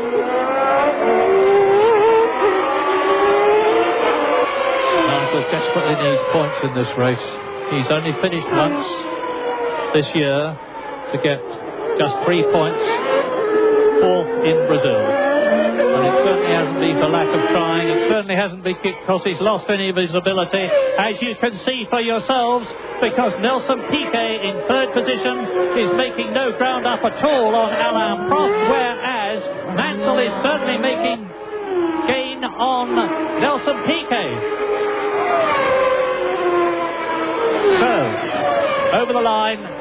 Nigel desperately needs points in this race. He's only finished once this year to get just 3 points, 4th in Brazil. And it certainly hasn't been for lack of trying. It certainly hasn't been because he's lost any of his ability, as you can see for yourselves, because Nelson Piquet in 3rd position is making no ground up at all on Alain Prost, whereas Mansell is certainly making gain on Nelson Piquet. So, over the line.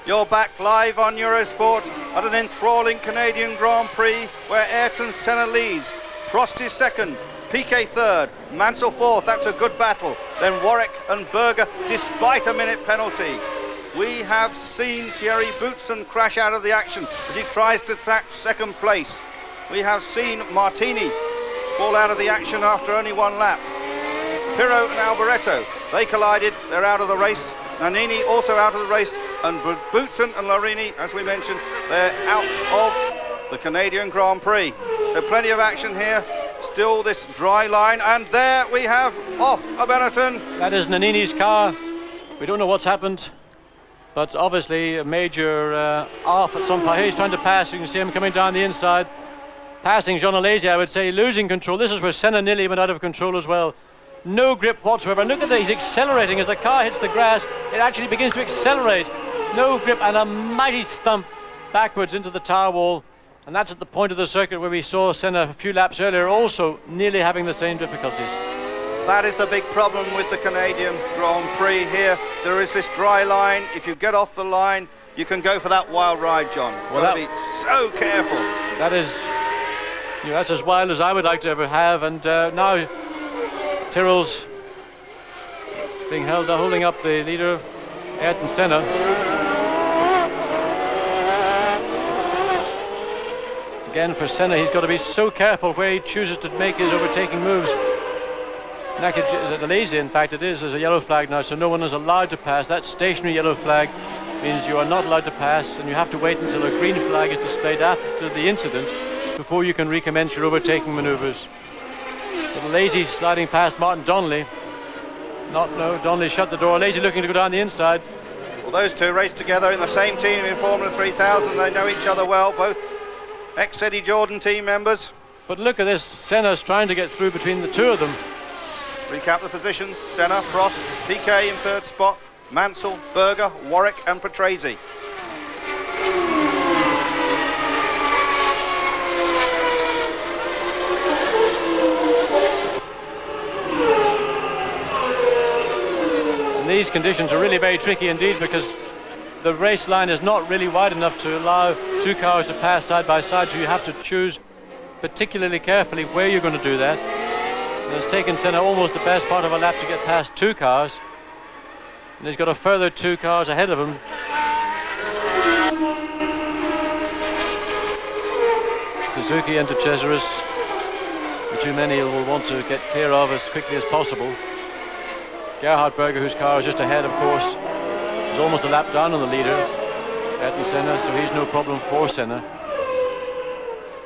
You're back live on Eurosport at an enthralling Canadian Grand Prix where Ayrton Senna leads. Prost is 2nd, Piquet 3rd, Mansell 4th. That's a good battle. Then Warwick and Berger, despite a minute penalty. We have seen Thierry Boutsen crash out of the action as he tries to track 2nd place. We have seen Martini fall out of the action after only 1 lap. Pirro and Alboreto, they collided, they're out of the race. Nannini also out of the race, and Boutsen and Larini, as we mentioned, they're out of the Canadian Grand Prix. So plenty of action here, still this dry line, and there we have off a Benetton.
That is Nannini's car. We don't know what's happened, but obviously a major off at some point. He's trying to pass, you can see him coming down the inside, passing Jean Alesi, I would say, losing control. This is where Senna nearly went out of control as well. No grip whatsoever. And look at that, he's accelerating as the car hits the grass. It actually begins to accelerate. No grip and a mighty thump backwards into the tire wall. And that's at the point of the circuit where we saw Senna a few laps earlier also nearly having the same difficulties.
That is the big problem with the Canadian Grand Prix here. There is this dry line. If you get off the line, you can go for that wild ride, John.
Well,
got to be so careful.
That is, you know, that's as wild as I would like to ever have. And now Tyrrell's being held, holding up the leader, Ayrton Senna. Again, for Senna, he's got to be so careful where he chooses to make his overtaking moves. Alesi, in fact, it is. There's a yellow flag now, so no one is allowed to pass. That stationary yellow flag means you are not allowed to pass, and you have to wait until a green flag is displayed after the incident before you can recommence your overtaking maneuvers. But Alesi sliding past Martin Donnelly. Donnelly shut the door. Alesi looking to go down the inside.
Well, those two race together in the same team in Formula 3000. They know each other well, both ex-Eddie Jordan team members.
But look at this. Senna's trying to get through between the two of them.
Recap the positions. Senna, Prost, Piquet in 3rd spot, Mansell, Berger, Warwick and Patrese.
And these conditions are really very tricky indeed, because the race line is not really wide enough to allow two cars to pass side by side, so you have to choose particularly carefully where you're going to do that. And it's taken Senna almost the best part of a lap to get past two cars, and he's got a further two cars ahead of him. Suzuki and De Cesaris, the too many will want to get clear of as quickly as possible. Gerhard Berger, whose car is just ahead, of course, is almost a lap down on the leader, Ayrton Senna, so he's no problem for Senna.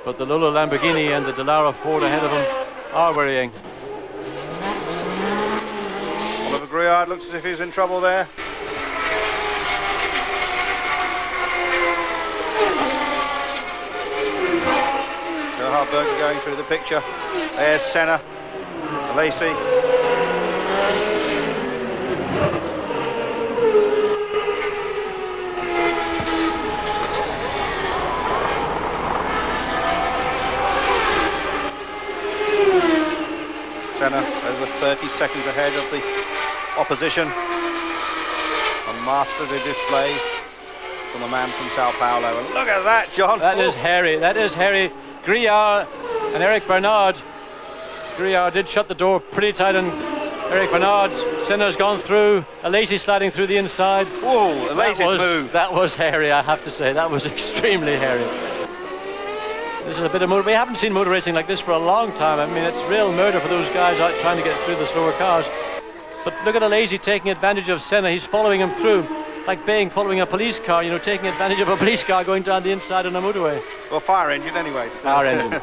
But the Lola Lamborghini and the Dallara Ford ahead of him are worrying.
Oliver Gruillard looks as if he's in trouble there. Gerhard Berger going through the picture. There's Senna, Alesi. Senna over 30 seconds ahead of the opposition. A masterly display from the man from Sao Paulo. And look at that, John.
That is hairy. That is hairy. Gruillard and Eric Bernard. Gruillard did shut the door pretty tight on Eric Bernard, Senna's gone through. Alesi sliding through the inside.
Whoa, Alesi's move.
That was hairy, I have to say. That was extremely hairy. This is a bit of motor. We haven't seen motor racing like this for a long time. I mean, it's real murder for those guys out trying to get through the slower cars. But look at Alesi taking advantage of Senna. He's following him through, like Bain following a police car, you know, taking advantage of a police car going down the inside on a motorway.
Well, fire engine anyway. So.
Fire engine.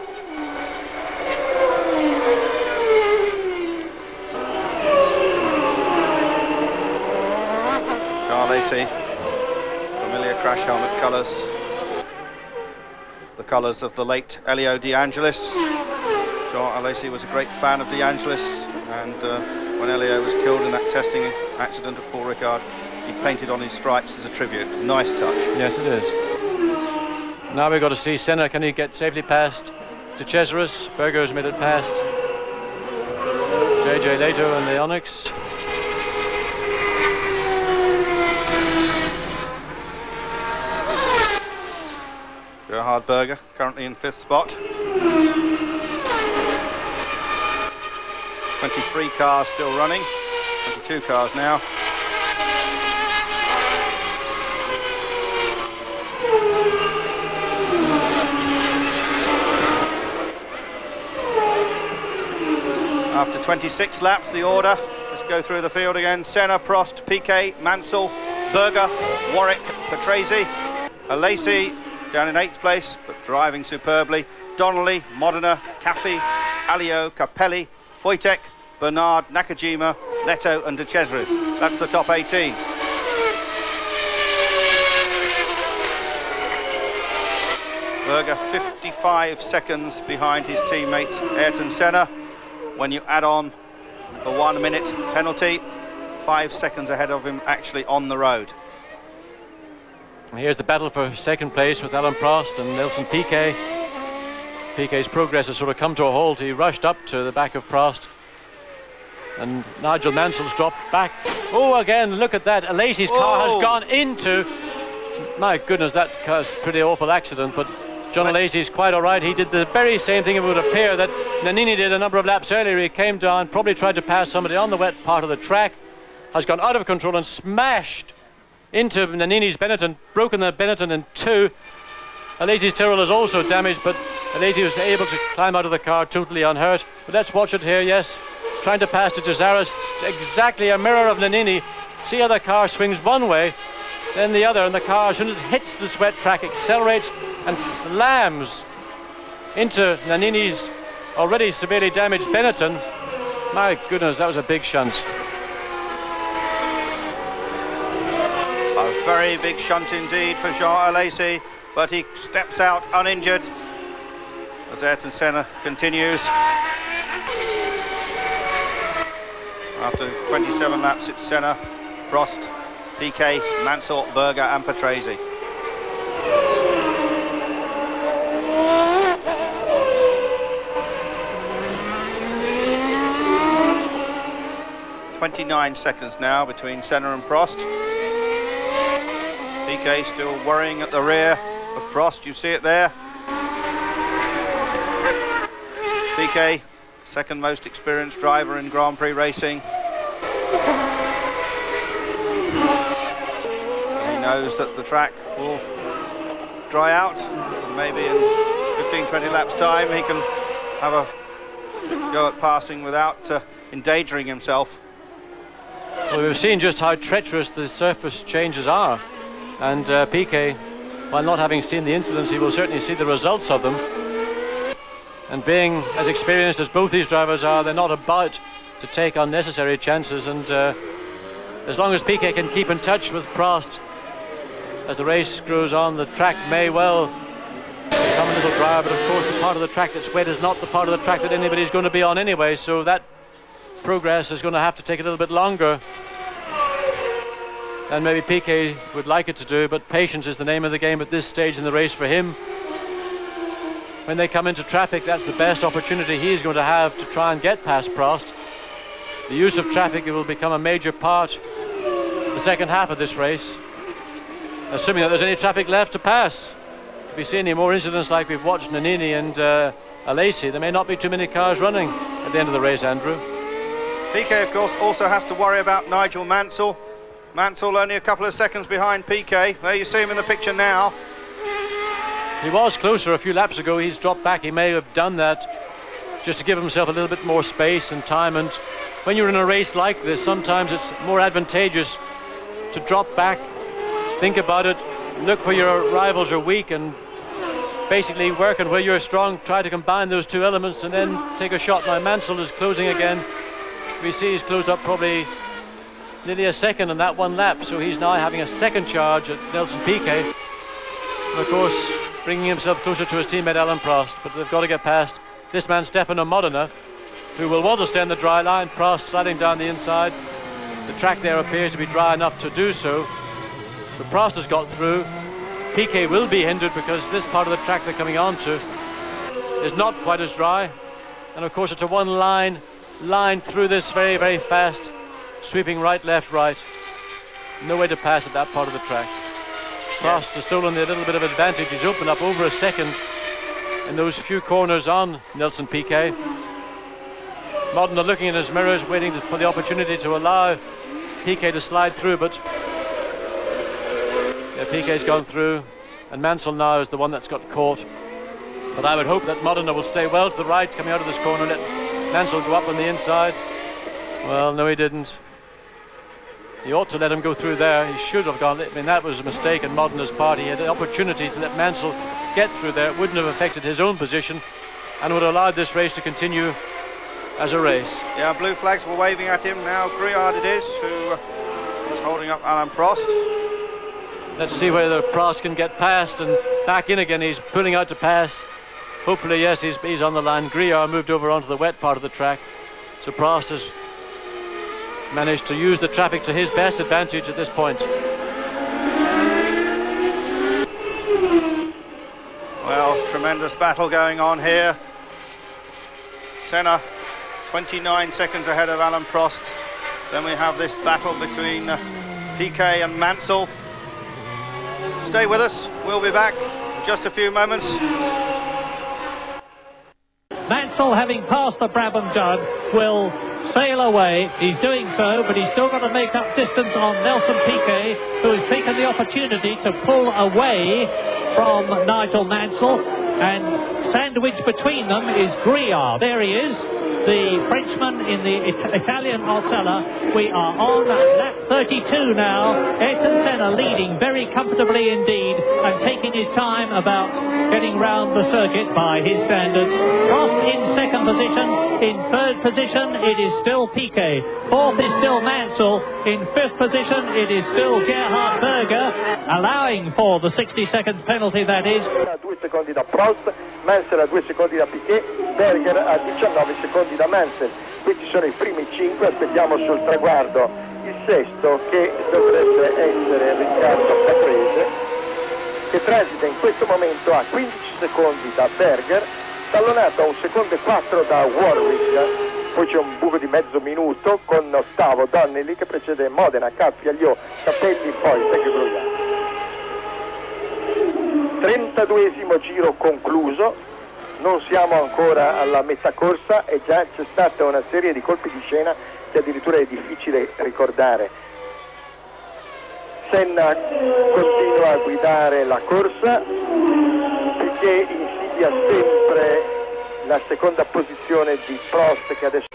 Alesi, familiar crash helmet colours. The colours of the late Elio De Angelis. Jean Alesi was a great fan of De Angelis, and when Elio was killed in that testing accident at Paul Ricard, he painted on his stripes as a tribute. Nice touch.
Yes, it is. Now we've got to see Senna. Can he get safely past De Cesaris? Berger's made it past JJ Leto and the Onyx.
Gerhard Berger currently in 5th spot. 23 cars still running, 22 cars now. After 26 laps, the order. Let's go through the field again. Senna, Prost, Piquet, Mansell, Berger, Warwick, Patrese, Alesi down in 8th place, but driving superbly. Donnelly, Modena, Caffey, Alio, Capelli, Wojtek, Bernard, Nakajima, Leto and De Cesaris. That's the top 18. Berger 55 seconds behind his teammate Ayrton Senna. When you add on the 1 minute penalty, 5 seconds ahead of him actually on the road.
Here's the battle for second place with Alain Prost and Nelson Piquet. Piquet's progress has sort of come to a halt. He rushed up to the back of Prost, and Nigel Mansell's dropped back. Oh, again, look at that. Alesi's car has gone into... My goodness, that was a pretty awful accident, but John Alesi's quite all right. He did the very same thing, it would appear, that Nannini did a number of laps earlier. He came down, probably tried to pass somebody on the wet part of the track, has gone out of control and smashed into Nannini's Benetton, broken the Benetton in two. Alesi's Tyrrell is also damaged, but Alesi was able to climb out of the car totally unhurt. But let's watch it here, yes. Trying to pass to De Cesaris, exactly a mirror of Nannini. See how the car swings one way, then the other, and the car, as soon as it hits the wet track, accelerates and slams into Nannini's already severely damaged Benetton. My goodness, that was a big shunt.
A very big shunt indeed for Jean Alesi, but he steps out uninjured as Ayrton Senna continues. After 27 laps, it's Senna, Prost, Piquet, Mansell, Berger and Patrese. .29 seconds now between Senna and Prost. Piquet still worrying at the rear of Prost, you see it there. Piquet, second most experienced driver in Grand Prix racing. He knows that the track will dry out. Maybe in 15-20 laps time he can have a go at passing without endangering himself.
Well, we've seen just how treacherous the surface changes are, and Piquet, while not having seen the incidents, he will certainly see the results of them. And being as experienced as both these drivers are, they're not about to take unnecessary chances, and as long as Piquet can keep in touch with Prost as the race goes on, the track may well become a little drier, but of course the part of the track that's wet is not the part of the track that anybody's going to be on anyway, so that progress is going to have to take a little bit longer than maybe Piquet would like it to do, but patience is the name of the game at this stage in the race for him. When they come into traffic, that's the best opportunity he's going to have to try and get past Prost. The use of traffic will become a major part of the second half of this race, assuming that there's any traffic left to pass. If we see any more incidents like we've watched Nannini and Alesi, there may not be too many cars running at the end of the race, Andrew.
Piquet, of course, also has to worry about Nigel Mansell. Mansell only a couple of seconds behind Piquet. There you see him in the picture now.
He was closer a few laps ago. He's dropped back. He may have done that just to give himself a little bit more space and time. And when you're in a race like this, sometimes it's more advantageous to drop back, think about it, look where your rivals are weak, and basically work on where you're strong, try to combine those two elements and then take a shot. Now Mansell is closing again. We see he's closed up probably nearly a second in that one lap, so he's now having a second charge at Nelson Piquet, and of course bringing himself closer to his teammate Alain Prost. But they've got to get past this man Stefano Modena, who will want to stay on the dry line. Prost sliding down the inside. The track there appears to be dry enough to do so. But Prost has got through. Piquet will be hindered because this part of the track they're coming onto is not quite as dry. And of course it's a one line through this very, very fast, sweeping right, left, right. No way to pass at that part of the track. Prost has stolen a little bit of advantage. He's opened up over a second in those few corners on Nelson Piquet. Modena looking in his mirrors, waiting for the opportunity to allow Piquet to slide through, but yeah, Piquet's gone through, and Mansell now is the one that's got caught. But I would hope that Modena will stay well to the right, coming out of this corner, let Mansell go up on the inside. Well, no, he didn't. He ought to let him go through there. He should have gone. I mean, that was a mistake on Modena's part. He had the opportunity to let Mansell get through there. It wouldn't have affected his own position and would have allowed this race to continue as a race.
Yeah, blue flags were waving at him. Now Griard it is who is holding up Alain Prost.
Let's see whether Prost can get past and back in again. He's pulling out to pass. Hopefully, yes, he's on the line. Griard moved over onto the wet part of the track. So Prost has managed to use the traffic to his best advantage at this point.
Well, tremendous battle going on here. Senna 29 seconds ahead of Alain Prost. Then we have this battle between Piquet and Mansell. Stay with us, we'll be back in just a few moments.
Mansell, having passed the Brabham Jug, will sail away. He's doing so, but he's still got to make up distance on Nelson Piquet, who has taken the opportunity to pull away from Nigel Mansell, and sandwiched between them is Griard. There he is, the Frenchman in the Italian Marcella. We are on lap 32 now. Ayrton Senna leading very comfortably indeed, and taking his time about getting round the circuit by his standards. Prost in second position. In third position it is still Piquet. Fourth is still Mansell. In fifth position it is still Gerhard Berger, allowing for the 60 seconds penalty, that is.
A 2 secondi da Prost, Mansell a 2 secondi da Piquet, Berger a 19 secondi da Mansell. Questi sono i primi 5, aspettiamo sul traguardo il sesto, che dovrebbe essere Riccardo Caprese, che transita in questo momento a 15 secondi da Berger, tallonato a 1 secondo e 4 da Warwick. Poi c'è un buco di mezzo minuto con ottavo Donnelly che precede Modena, Caffiagliò, Capelli, poi Seghe. 32esimo giro concluso, non siamo ancora alla metà corsa e già c'è stata una serie di colpi di scena che addirittura è difficile ricordare. Senna continua a guidare la corsa, Piquet insidia sempre la seconda posizione di Prost, che adesso...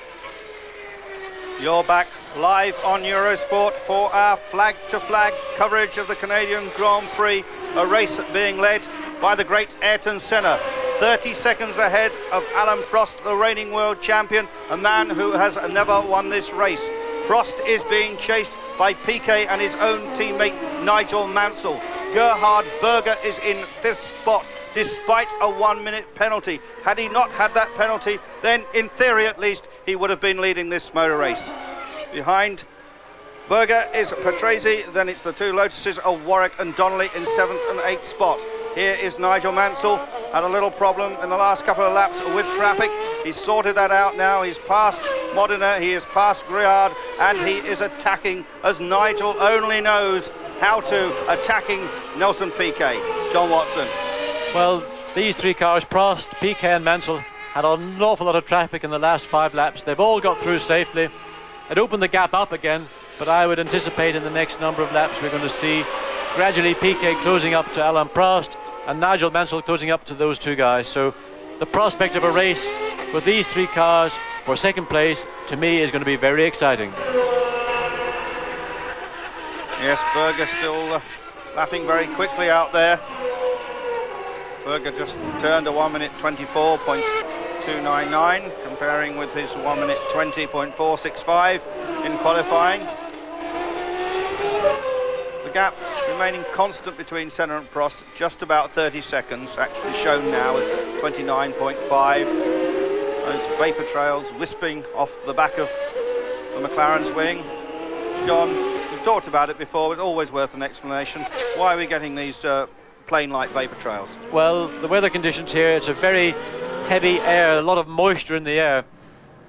You're back live on Eurosport for our flag-to-flag coverage of the Canadian Grand Prix, a race being led by the great Ayrton Senna. 30 seconds ahead of Alain Prost, the reigning world champion, a man who has never won this race. Prost is being chased by Piquet and his own teammate Nigel Mansell. Gerhard Berger is in 5th spot, despite a 1-minute penalty. Had he not had that penalty, then in theory at least, he would have been leading this motor race. Behind Berger is Patrese, then it's the two Lotuses of Warwick and Donnelly in 7th and 8th spot. Here is Nigel Mansell, had a little problem in the last couple of laps with traffic. He's sorted that out now. He's passed Modena, he has passed Griard, and he is attacking as Nigel only knows how to, attacking Nelson Piquet. John Watson.
Well, these three cars, Prost, Piquet and Mansell, had an awful lot of traffic in the last 5 laps. They've all got through safely. It opened the gap up again, but I would anticipate in the next number of laps we're going to see gradually Piquet closing up to Alain Prost and Nigel Mansell closing up to those two guys. So the prospect of a race with these three cars for second place, to me, is going to be very exciting.
Yes, Berger still lapping very quickly out there. Berger just turned a 1 minute 24.299, comparing with his 1 minute 20.465 in qualifying. The gap remaining constant between Senna and Prost, just about 30 seconds, actually shown now as 29.5. Those vapour trails wisping off the back of the McLaren's wing. John, we've talked about it before, it's always worth an explanation. Why are we getting these plane-like vapour trails?
Well, the weather conditions here, it's a very heavy air, a lot of moisture in the air.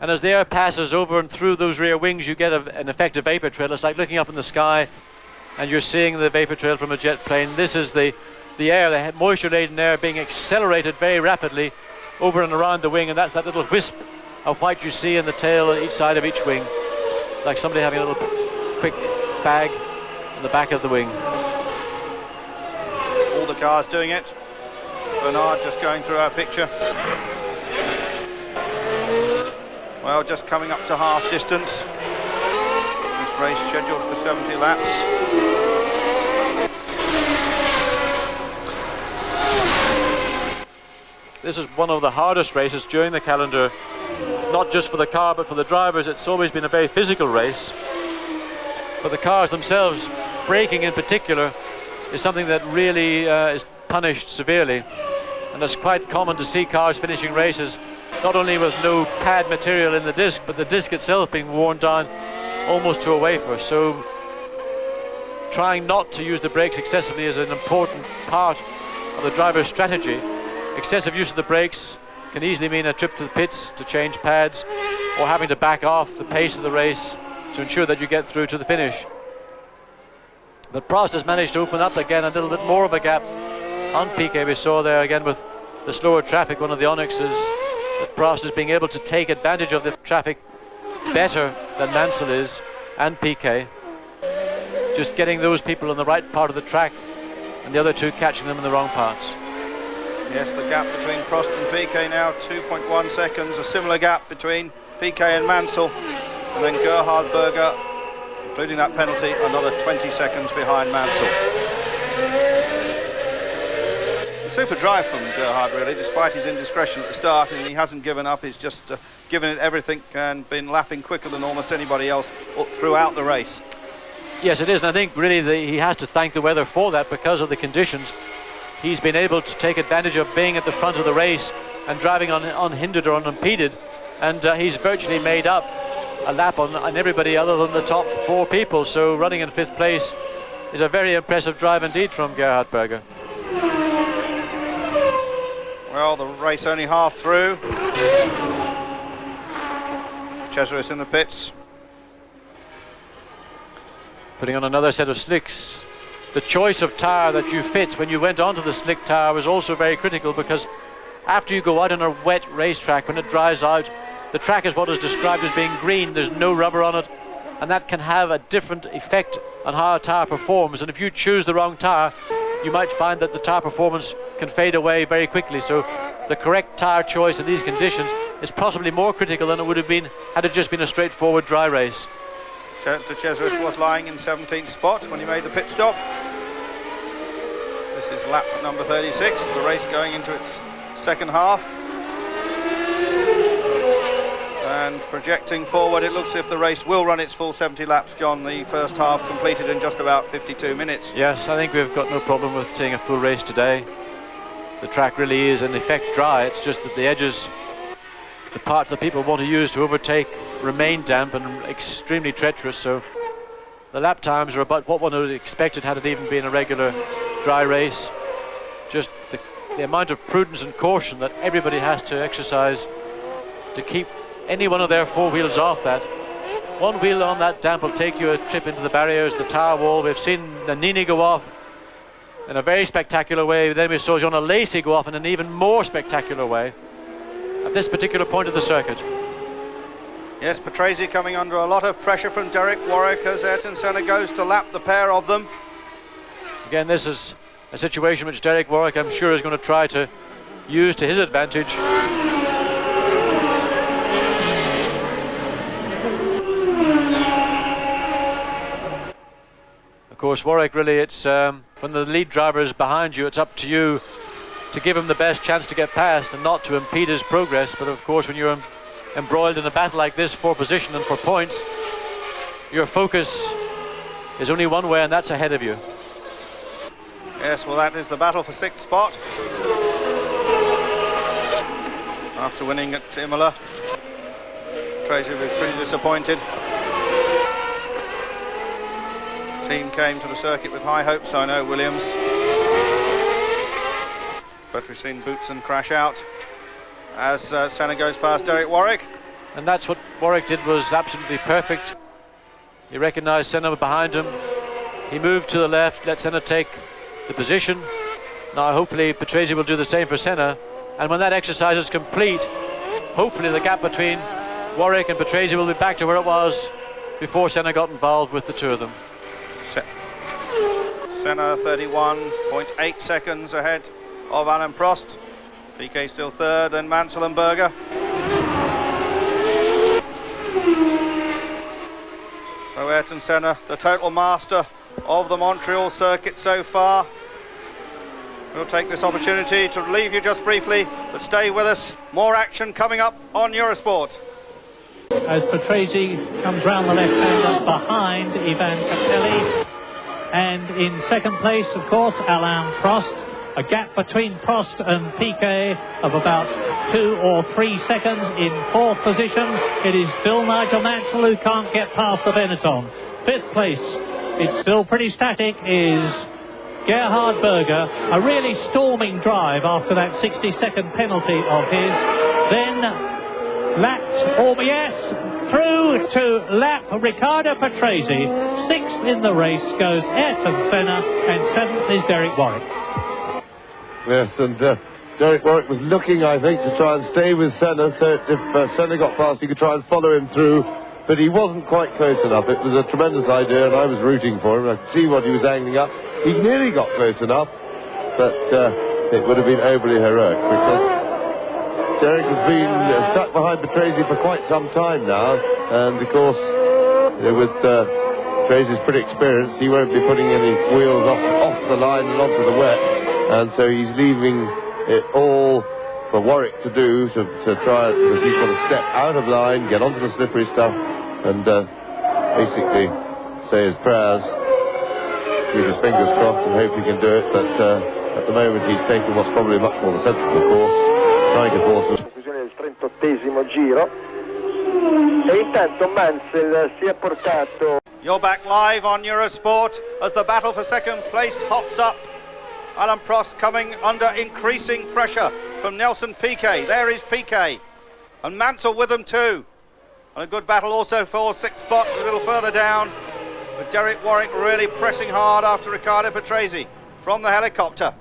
And as the air passes over and through those rear wings, you get an effective vapour trail. It's like looking up in the sky and you're seeing the vapour trail from a jet plane. This is the air, the moisture-laden air being accelerated very rapidly over and around the wing, and that's that little wisp of white you see in the tail on each side of each wing. Like somebody having a little quick fag on the back of the wing.
All the cars doing it. Bernard just going through our picture. Well, just coming up to half distance. This race scheduled for 70 laps.
This is one of the hardest races during the calendar, not just for the car but for the drivers. It's always been a very physical race. But the cars themselves, braking in particular, is something that really is punished severely. And it's quite common to see cars finishing races not only with no pad material in the disc, but the disc itself being worn down almost to a wafer. So trying not to use the brakes excessively is an important part of the driver's strategy. Excessive use of the brakes can easily mean a trip to the pits to change pads, or having to back off the pace of the race to ensure that you get through to the finish. But Prost has managed to open up again a little bit more of a gap on Piquet. We saw there again with the slower traffic, one of the onyxes, that Prost is being able to take advantage of the traffic better than Mansell is, and Piquet. Just getting those people on the right part of the track and the other two catching them in the wrong parts.
Yes, the gap between Prost and Piquet now 2.1 seconds, a similar gap between Piquet and Mansell, and then Gerhard Berger, including that penalty, another 20 seconds behind Mansell. A super drive from Gerhard, really, despite his indiscretion at the start, and he hasn't given up. He's just given it everything and been lapping quicker than almost anybody else throughout the race.
Yes, it is, and I think really he has to thank the weather for that. Because of the conditions, he's been able to take advantage of being at the front of the race and driving unhindered or unimpeded, and he's virtually made up a lap on everybody other than the top four people. So running in 5th place is a very impressive drive indeed from Gerhard Berger.
Well, the race only half through. Cesaris in the pits.
Putting on another set of slicks. The choice of tyre that you fit when you went onto the slick tyre was also very critical, because after you go out on a wet racetrack, when it dries out, the track is what is described as being green. There's no rubber on it, and that can have a different effect on how a tyre performs. And if you choose the wrong tyre, you might find that the tyre performance can fade away very quickly. So the correct tyre choice in these conditions is possibly more critical than it would have been had it just been a straightforward dry race.
De Cesaris was lying in 17th spot when he made the pit stop. This is lap number 36, the race going into its second half. And projecting forward, it looks as if the race will run its full 70 laps, John. The first half completed in just about 52 minutes.
Yes, I think we've got no problem with seeing a full race today. The track really is in effect dry. It's just that the edges, the parts that people want to use to overtake, remain damp and extremely treacherous. So the lap times are about what one would have expected had it even been a regular dry race. Just the amount of prudence and caution that everybody has to exercise to keep any one of their four wheels off that. One wheel on that damp will take you a trip into the barriers, the tyre wall. We've seen Nannini go off in a very spectacular way. Then we saw Jean Alesi go off in an even more spectacular way at this particular point of the circuit.
Yes, Patrese coming under a lot of pressure from Derek Warwick as Ayrton Senna goes to lap the pair of them.
Again, this is a situation which Derek Warwick, I'm sure, is going to try to use to his advantage. Of course, Warwick, really, it's when the lead driver is behind you, it's up to you to give him the best chance to get past and not to impede his progress. But of course, when you're embroiled in a battle like this for position and for points, your focus is only one way, and that's ahead of you.
Yes, well, that is the battle for 6th spot. After winning at Imola, Tracy was pretty disappointed. The team came to the circuit with high hopes, I know, Williams. But we've seen Boutsen crash out as Senna goes past Derek Warwick.
And that's what Warwick did, was absolutely perfect. He recognised Senna behind him. He moved to the left, let Senna take the position. Now hopefully Patrese will do the same for Senna. And when that exercise is complete, hopefully the gap between Warwick and Patrese will be back to where it was before Senna got involved with the two of them.
Senna 31.8 seconds ahead of Alain Prost. Piquet still third, and Mansell and Berger. So Ayrton Senna, the total master of the Montreal circuit so far. We'll take this opportunity to leave you just briefly, but stay with us. More action coming up on Eurosport.
As Patrese comes round the left-hander behind Ivan Capelli. And in second place, of course, Alain Prost. A gap between Prost and Piquet of about 2 or 3 seconds. In fourth position, it is still Nigel Mansell who can't get past the Benetton. Fifth place, it's still pretty static, is Gerhard Berger. A really storming drive after that 60-second penalty of his. Then lapped, or yes, through to lap Riccardo Patrese. Sixth in the race goes Ayrton Senna, and seventh is Derek Warwick.
Yes, and Derek Warwick was looking, I think, to try and stay with Senna, so if Senna got past, he could try and follow him through, but he wasn't quite close enough. It was a tremendous idea, and I was rooting for him. I could see what he was angling up. He nearly got close enough, but it would have been overly heroic, because Derek has been stuck behind Patrese for quite some time now, and of course, with Patrese pretty experienced, he won't be putting any wheels off the line and onto the wet. And so he's leaving it all for Warwick to do, to try, because he's got to step out of line, get onto the slippery stuff, and basically say his prayers, keep his fingers crossed and hope he can do it. But at the moment he's taking what's probably much more the sensible course, trying to force it.
Conclusione del 38esimo giro. E intanto Mansell si è portato.
You're back live on Eurosport as the battle for second place hots up. Alain Prost coming under increasing pressure from Nelson Piquet. There is Piquet. And Mansell with them too. And a good battle also for 6th spot a little further down, with Derek Warwick really pressing hard after Riccardo Patrese from the helicopter.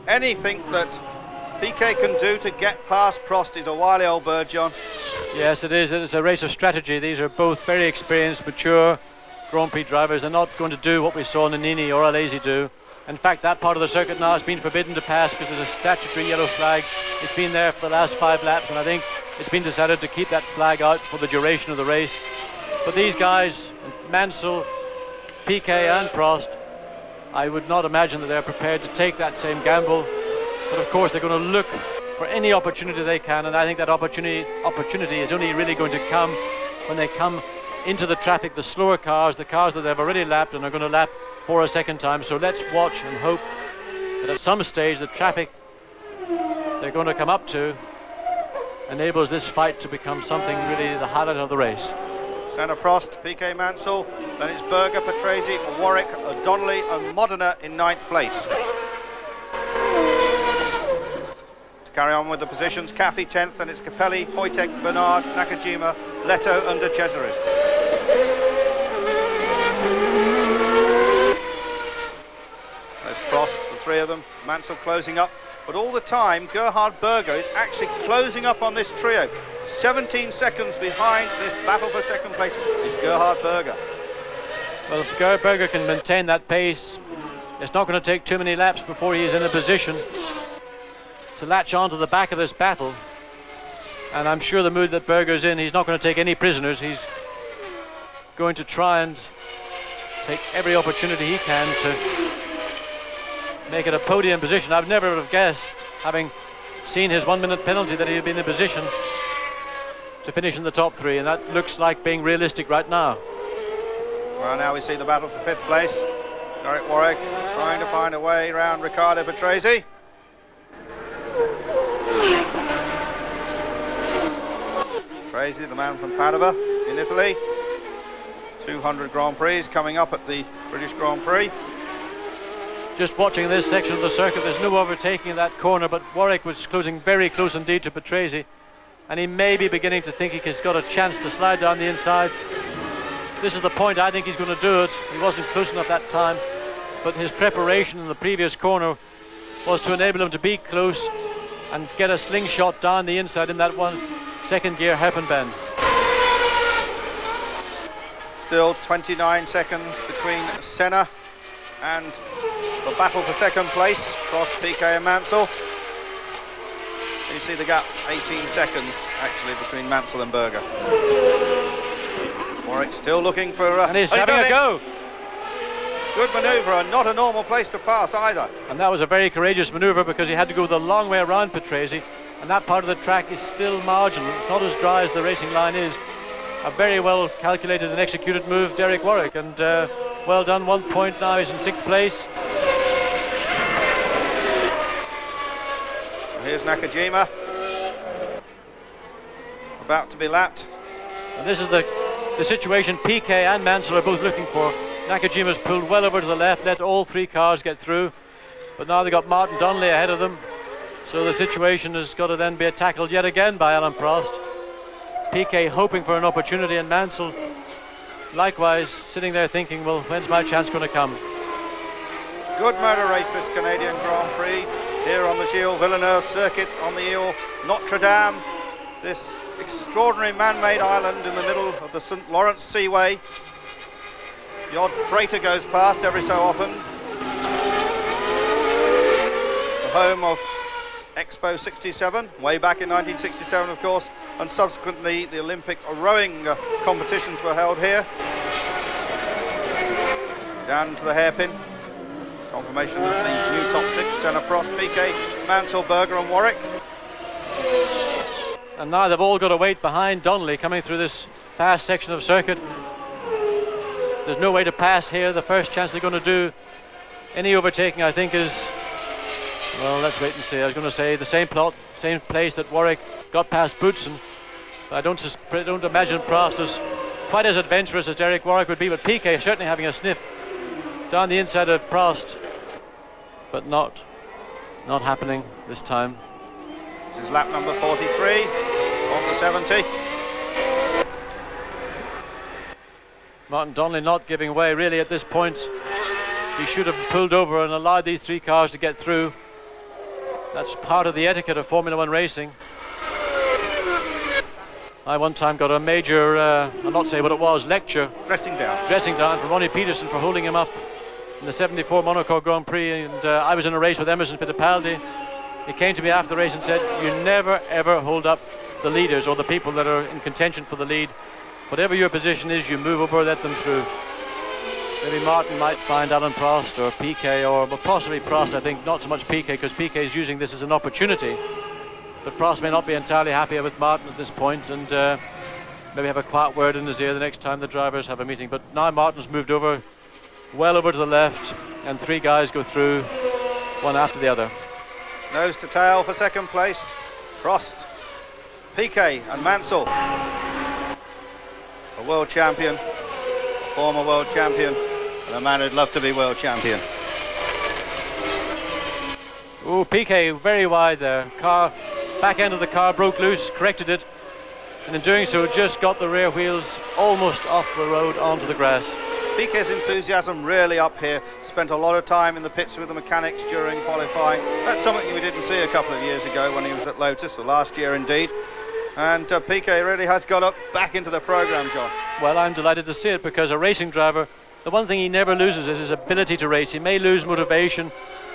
Anything that Piquet can do to get past Prost is a wily old bird, John.
Yes, it is. It's a race of strategy. These are both very experienced, mature Grand Prix drivers. They're not going to do what we saw Nannini or Alesi do. In fact, that part of the circuit now has been forbidden to pass because there's a statutory yellow flag. It's been there for the last 5 laps, and I think it's been decided to keep that flag out for the duration of the race. But these guys, Mansell, Piquet and Prost, I would not imagine that they're prepared to take that same gamble. But of course they're going to look for any opportunity they can, and I think that opportunity is only really going to come when they come into the traffic, the slower cars, the cars that they've already lapped and are going to lap for a second time. So let's watch and hope that at some stage the traffic they're going to come up to enables this fight to become something really the highlight of the race.
Senna, Prost, Piquet, Mansell, then it's Berger, Patrese, Warwick, Donnelly and Modena in 9th place. To carry on with the positions, Caffey 10th, and it's Capelli, Wojtek, Bernard, Nakajima, Leto and De Cesaris. There's Prost, the three of them, Mansell closing up, but all the time Gerhard Berger is actually closing up on this trio. 17 seconds behind this battle for second place is Gerhard Berger.
Well, if Gerhard Berger can maintain that pace, it's not going to take too many laps before he's in a position to latch onto the back of this battle. And I'm sure the mood that Berger's in, he's not going to take any prisoners. He's going to try and take every opportunity he can to make it a podium position. I've never have guessed, having seen his 1 minute penalty, that he'd be in a position to finish in the top three, and that looks like being realistic right now.
Well, now we see the battle for fifth place. Derek Warwick trying to find a way around Riccardo Patrese. Patrese, the man from Padova in Italy. 200 Grand Prix coming up at the British Grand Prix.
Just watching this section of the circuit, there's no overtaking in that corner, but Warwick was closing very close indeed to Patrese, and he may be beginning to think he's got a chance to slide down the inside. This is the point I think he's going to do it. He wasn't close enough that time, but his preparation in the previous corner was to enable him to be close and get a slingshot down the inside in that 1 second gear hairpin bend.
Still 29 seconds between Senna and the battle for second place, Prost, Piquet and Mansell. You see the gap, 18 seconds actually between Mansell and Berger. Warwick still looking for...
and he's having a go.
Good manoeuvre, and not a normal place to pass either.
And that was a very courageous manoeuvre, because he had to go the long way around Patrese, and that part of the track is still marginal. It's not as dry as the racing line is. A very well calculated and executed move, Derek Warwick, and well done. 1 point now, he's in 6th place.
Here's Nakajima, about to be lapped.
And this is the situation Piquet and Mansell are both looking for. Nakajima's pulled well over to the left, let all 3 cars get through, but now they've got Martin Donnelly ahead of them, so the situation has got to then be tackled yet again by Alain Prost. Piquet hoping for an opportunity, and Mansell likewise sitting there thinking, well, when's my chance going to come?
Good motor race, this Canadian Grand Prix, here on the Gilles Villeneuve circuit on the Ile Notre Dame, this extraordinary man-made island in the middle of the St. Lawrence Seaway. The odd freighter goes past every so often. The home of Expo 67, way back in 1967 of course, and subsequently the Olympic rowing competitions were held here. Down to the hairpin. Confirmation of the new top 6, Senna, Prost, Piquet, Mansell, Berger and Warwick.
And now they've all got to wait behind Donnelly coming through this fast section of circuit. There's no way to pass here. The first chance they're going to do any overtaking, I think, is, well, let's wait and see. I was going to say the same plot, same place that Warwick got past Boutsen. I don't imagine Prost is quite as adventurous as Derek Warwick would be, but Piquet certainly having a sniff down the inside of Prost, but not happening this time.
This is lap number 43 on the 70.
Martin Donnelly not giving way really at this point. He should have pulled over and allowed these 3 cars to get through. That's part of the etiquette of Formula One racing. I one time got a major, I'll not say what it was, lecture.
Dressing down
from Ronnie Peterson for holding him up in the 74 Monaco Grand Prix, and I was in a race with Emerson Fittipaldi. He came to me after the race and said, you never ever hold up the leaders or the people that are in contention for the lead. Whatever your position is, you move over, let them through. Maybe Martin might find Alain Prost or Piquet, or possibly Prost. I think not so much Piquet, because Piquet is using this as an opportunity. But Prost may not be entirely happy with Martin at this point, and maybe have a quiet word in his ear the next time the drivers have a meeting. But now Martin's moved over, well over to the left, and 3 guys go through, one after the other.
Nose to tail for second place. Prost, Piquet and Mansell. A world champion, a former world champion, and a man who'd love to be world champion.
Oh, Piquet very wide there. Back end of the car broke loose, corrected it, and in doing so just got the rear wheels almost off the road onto the grass.
Piquet's enthusiasm really up here. Spent a lot of time in the pits with the mechanics during qualifying. That's something we didn't see a couple of years ago when he was at Lotus, or last year indeed. And Piquet really has got up back into the program, John.
Well, I'm delighted to see it, because a racing driver, the one thing he never loses is his ability to race. He may lose motivation,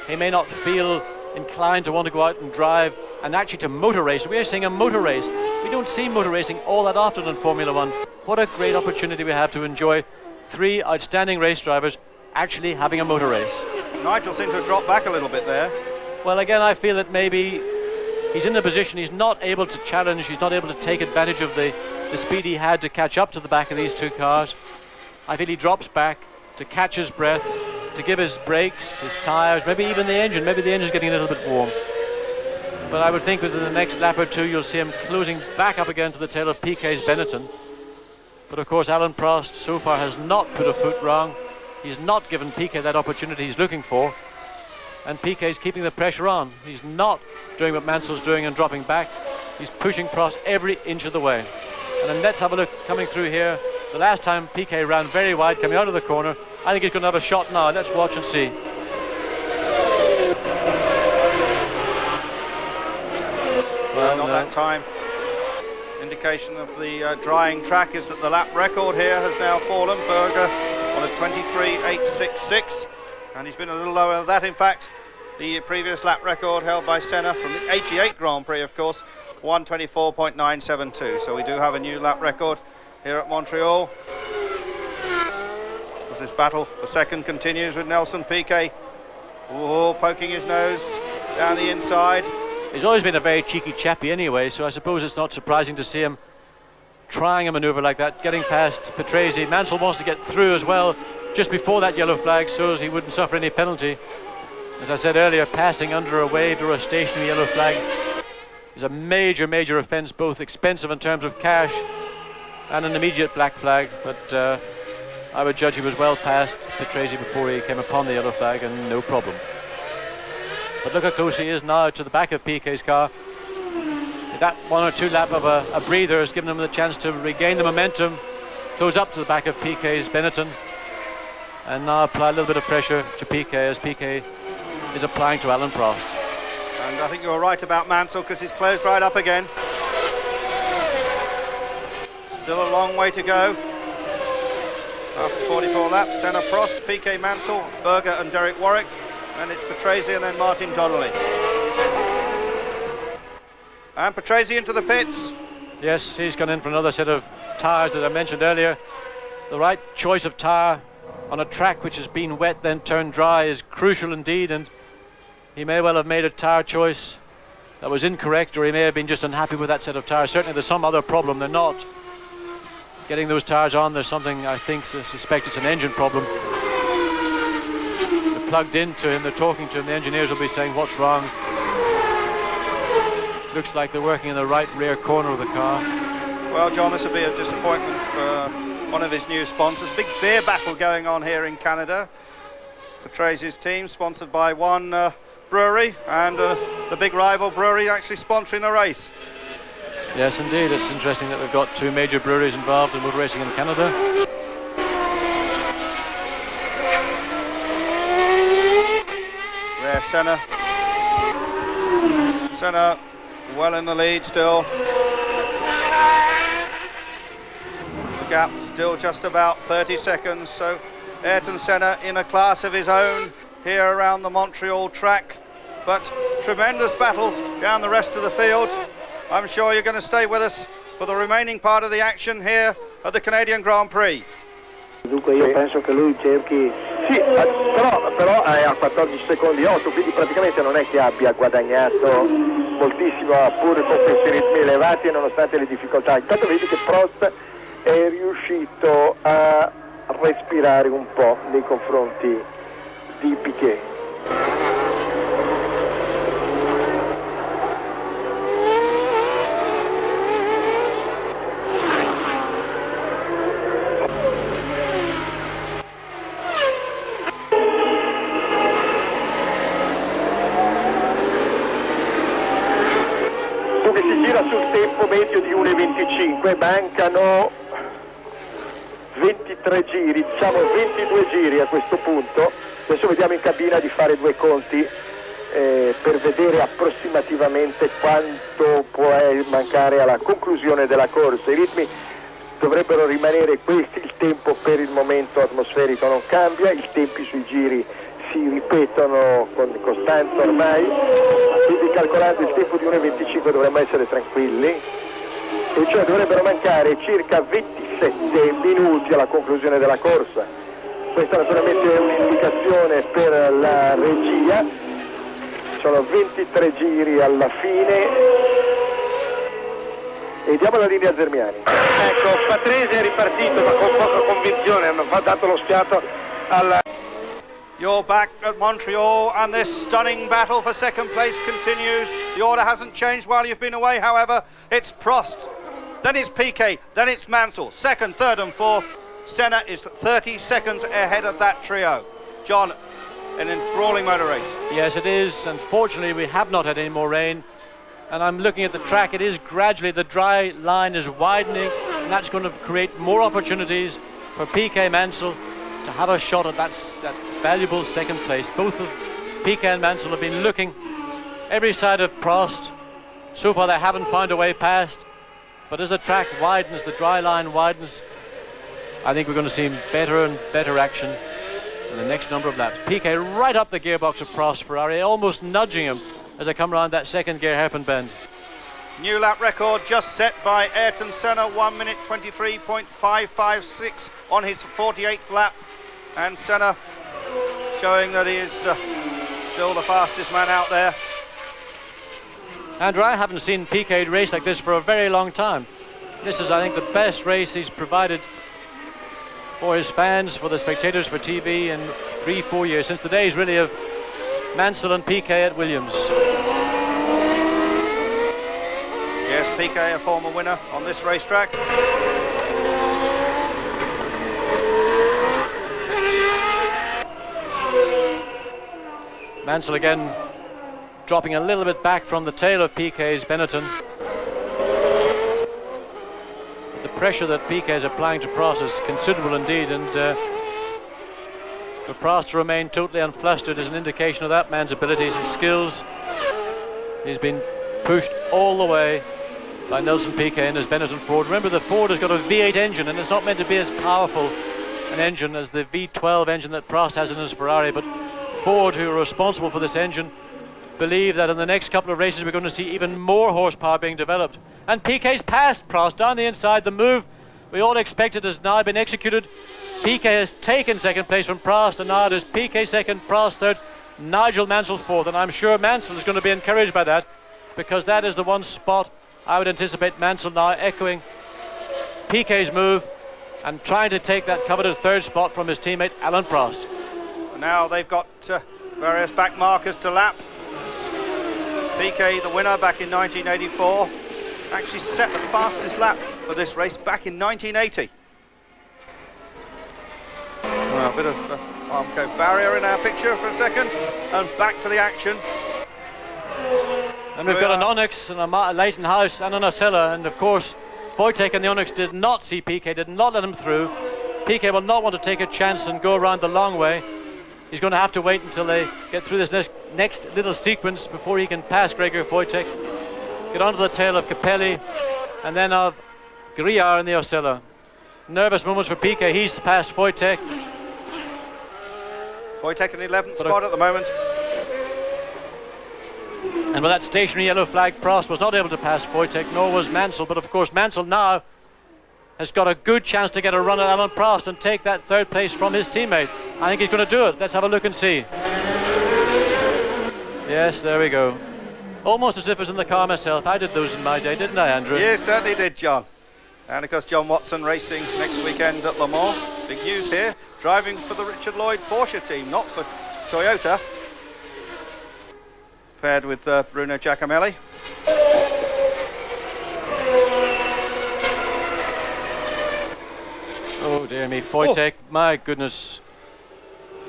he may not feel inclined to want to go out and drive and actually to motor race. We are seeing a motor race. We don't see motor racing all that often in Formula One. What a great opportunity we have to enjoy three outstanding race drivers actually having a motor race.
Nigel seemed to have dropped back a little bit there.
Well, again, I feel that maybe he's in a position he's not able to challenge, he's not able to take advantage of the speed he had to catch up to the back of these two cars. I feel he drops back to catch his breath, to give his brakes, his tyres, maybe even the engine. Maybe the engine's getting a little bit warm. But I would think within the next lap or two you'll see him closing back up again to the tail of Piquet's Benetton. But of course Alain Prost so far has not put a foot wrong. He's not given Piquet that opportunity he's looking for. And Piquet's keeping the pressure on. He's not doing what Mansell's doing and dropping back. He's pushing Prost every inch of the way. And then let's have a look coming through here. The last time Piquet ran very wide coming out of the corner. I think he's going to have a shot now. Let's watch and see.
Well, not that time. Indication of the drying track is that the lap record here has now fallen. Berger on a 23.866, and he's been a little lower than that. In fact, the previous lap record held by Senna from the 88 Grand Prix, of course, 124.972. So we do have a new lap record here at Montreal. As this battle for second continues with Nelson Piquet, poking his nose down the inside.
He's always been a very cheeky chappy anyway, so I suppose it's not surprising to see him trying a manoeuvre like that, getting past Patrese. Mansell wants to get through as well just before that yellow flag, so as he wouldn't suffer any penalty. As I said earlier, passing under a waved or a stationary yellow flag is a major offence, both expensive in terms of cash and an immediate black flag. But I would judge he was well past Patrese before he came upon the yellow flag, and no problem. But look how close he is now to the back of Piquet's car. That one or two lap of a breather has given him the chance to regain the momentum, close up to the back of Piquet's Benetton, and now apply a little bit of pressure to Piquet as Piquet is applying to Alain Prost.
And I think you're right about Mansell, because he's closed right up again. Still a long way to go. After 44 laps, Senna, Prost, Piquet, Mansell, Berger and Derek Warwick. And it's Patrese and then Martin Donnelly. And Patrese into the pits.
Yes, he's gone in for another set of tyres, as I mentioned earlier. The right choice of tyre on a track which has been wet then turned dry is crucial indeed, and he may well have made a tyre choice that was incorrect, or he may have been just unhappy with that set of tyres. Certainly there's some other problem. They're not getting those tyres on. There's something, I think, suspect it's an engine problem. Plugged into him, they're talking to him, the engineers will be saying what's wrong. Looks like they're working in the right rear corner of the car.
Well, John, this will be a disappointment for one of his new sponsors. Big beer battle going on here in Canada. Patrese's team, sponsored by one brewery, and the big rival brewery actually sponsoring a race.
Yes, indeed. It's interesting that we've got two major breweries involved in motor racing in Canada.
Senna well in the lead still. The gap still just about 30 seconds, so Ayrton Senna in a class of his own here around the Montreal track, but tremendous battles down the rest of the field. I'm sure you're going to stay with us for the remaining part of the action here at the Canadian Grand Prix.
Dunque io penso che lui cerchi, sì, però è a 14 secondi 8, quindi praticamente non è che abbia guadagnato moltissimo, pur con questi ritmi elevati e nonostante le difficoltà. Intanto vedi che Prost è riuscito a respirare un po' nei confronti di Piquet. Sul tempo medio di 1,25, mancano 23 giri, diciamo 22 giri a questo punto. Adesso vediamo in cabina di fare due conti per vedere approssimativamente quanto può mancare alla conclusione della corsa. I ritmi dovrebbero rimanere questi, il tempo per il momento atmosferico non cambia, i tempi sui giri si ripetono con costanza ormai, quindi calcolando il tempo di 1,25 dovremmo essere tranquilli, e cioè dovrebbero mancare circa 27 minuti alla conclusione della corsa. Questa naturalmente è un'indicazione per la regia, sono 23 giri alla fine. E diamo la linea a Zermiani.
Ecco, Patrese è ripartito ma con poca convinzione, hanno dato lo sfiato alla...
You're back at Montreal and this stunning battle for second place continues. The order hasn't changed while you've been away, however. It's Prost, then it's Piquet, then it's Mansell. Second, third and fourth. Senna is 30 seconds ahead of that trio. John, an enthralling motor race.
Yes, it is. Unfortunately, we have not had any more rain. And I'm looking at the track, it is gradually, the dry line is widening, and that's going to create more opportunities for Piquet Mansell to have a shot at that valuable second place. Both of Piquet and Mansell have been looking every side of Prost. So far they haven't found a way past, but as the track widens, the dry line widens, I think we're going to see better and better action in the next number of laps. Piquet right up the gearbox of Prost, Ferrari, almost nudging him as I come around that second gear hairpin bend.
New lap record just set by Ayrton Senna, 1 minute 23.556 on his 48th lap, and Senna showing that he is still the fastest man out there.
Andrew, I haven't seen Piquet race like this for a very long time. This is, I think, the best race he's provided for his fans, for the spectators, for TV in 3-4 years, since the days really of Mansell and Piquet at Williams.
Yes, Piquet, a former winner on this racetrack.
Mansell again dropping a little bit back from the tail of Piquet's Benetton. But the pressure that Piquet is applying to Prost is considerable indeed, and for Prost to remain totally unflustered is an indication of that man's abilities and skills. He's been pushed all the way by Nelson Piquet in his Benetton Ford. Remember, the Ford has got a V8 engine, and it's not meant to be as powerful an engine as the V12 engine that Prost has in his Ferrari, but Ford, who are responsible for this engine, believe that in the next couple of races we're going to see even more horsepower being developed. And Piquet's passed Prost down the inside. The move we all expected has now been executed. Piquet has taken second place from Prost, and now it is Piquet second, Prost third, Nigel Mansell fourth, and I'm sure Mansell is going to be encouraged by that, because that is the one spot I would anticipate Mansell now echoing Piquet's move and trying to take that coveted third spot from his teammate Alain Prost.
Now they've got various back markers to lap. Piquet, the winner back in 1984, actually set the fastest lap for this race back in 1980. Well, a bit of Armco barrier in our picture for a second, and back to the action.
And we've got an Onyx and a Leighton House and an Osella, and of course Wojtek and the Onyx did not see Piquet, did not let him through. Piquet will not want to take a chance and go around the long way. He's going to have to wait until they get through this next little sequence before he can pass Gregor Wojtek, get onto the tail of Capelli, and then of Grillard in the Osella. Nervous moments for Piquet. He's passed Wojtek.
Wojtek in 11th spot at the moment.
And with that stationary yellow flag, Prost was not able to pass Wojtek, nor was Mansell. But of course Mansell now has got a good chance to get a run at Alain Prost and take that third place from his teammate. I think he's going to do it. Let's have a look and see. Yes, there we go. Almost as if it was in the car myself. I did those in my day, didn't I, Andrew?
You certainly did, John. And of course, John Watson racing next weekend at Le Mans. Big news here. Driving for the Richard Lloyd Porsche team, not for Toyota. Paired with Bruno Giacomelli.
Oh dear me, Wojtek, my goodness.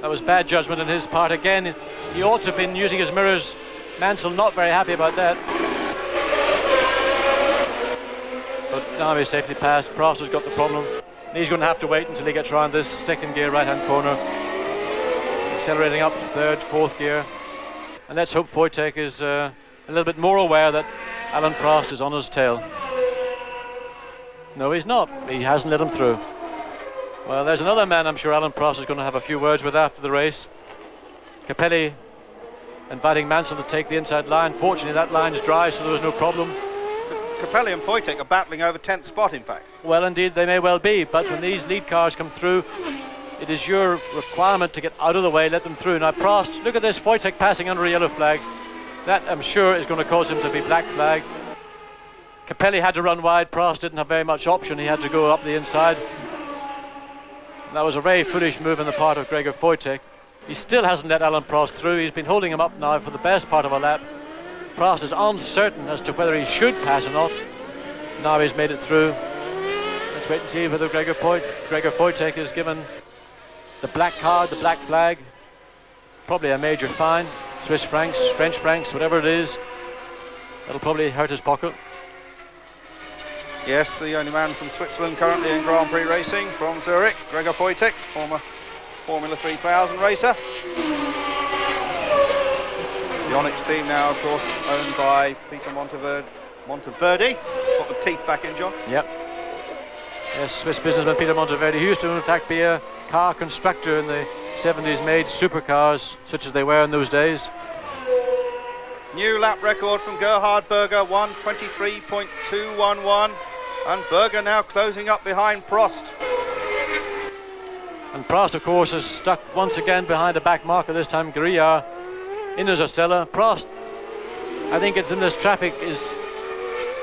That was bad judgment on his part again. He ought to have been using his mirrors. Mansell not very happy about that. But now he's safely passed. Prost has got the problem. And he's going to have to wait until he gets around this second gear right-hand corner. Accelerating up, third, fourth gear. And let's hope Wojtek is a little bit more aware that Alan Prost is on his tail. No, he's not. He hasn't let him through. Well, there's another man I'm sure Alan Prost is going to have a few words with after the race. Capelli inviting Mansell to take the inside line. Fortunately, that line is dry, so there was no problem.
Capelli and Wojtek are battling over 10th spot, in fact.
Well, indeed, they may well be, but when these lead cars come through, it is your requirement to get out of the way, let them through. Now, Prost, look at this, Wojtek passing under a yellow flag. That, I'm sure, is going to cause him to be black flagged. Capelli had to run wide. Prost didn't have very much option. He had to go up the inside. That was a very foolish move on the part of Gregor Wojtek. He still hasn't let Alan Prost through. He's been holding him up now for the best part of a lap. Prost is uncertain as to whether he should pass or not. Now he's made it through. Let's wait and see whether Gregor Wojtek is given the black card, the black flag. Probably a major fine. Swiss francs, French francs, whatever it is. That'll probably hurt his pocket.
Yes, the only man from Switzerland currently in Grand Prix racing from Zurich, Gregor Wojtek, former Formula 3000 racer. The Onyx team now, of course, owned by Peter Monteverdi. Got the teeth back in, John.
Yep. Yes, Swiss businessman Peter Monteverdi, who used to in fact be a car constructor in the 70s, made supercars such as they were in those days.
New lap record from Gerhard Berger, 1:23.211, and Berger now closing up behind Prost.
And Prost, of course, is stuck once again behind a back marker, this time Grillard in his Osella. Prost, I think it's in this traffic, is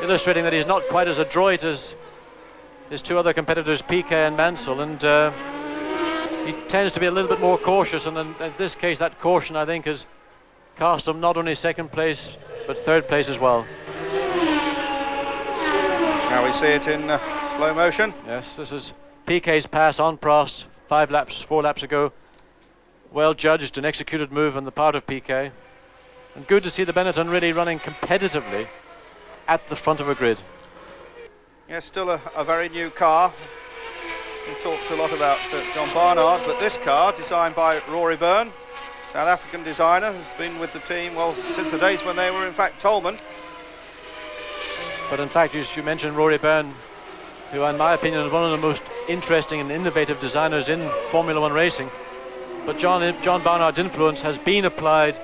illustrating that he's not quite as adroit as his two other competitors, Piquet and Mansell, and he tends to be a little bit more cautious, and in this case that caution, I think, has cost him not only second place but third place as well.
Now we see it in slow motion.
Yes, this is Piquet's pass on Prost 4 laps ago. Well judged and executed move on the part of Piquet, and good to see the Benetton really running competitively at the front of a grid.
Yes, still a very new car. We talked a lot about John Barnard, but this car, designed by Rory Byrne, South African designer, has been with the team, well, since the days when they were in fact Tolman.
But in fact, as you mentioned, Rory Byrne, who in my opinion is one of the most interesting and innovative designers in Formula One racing. But John Barnard's influence has been applied,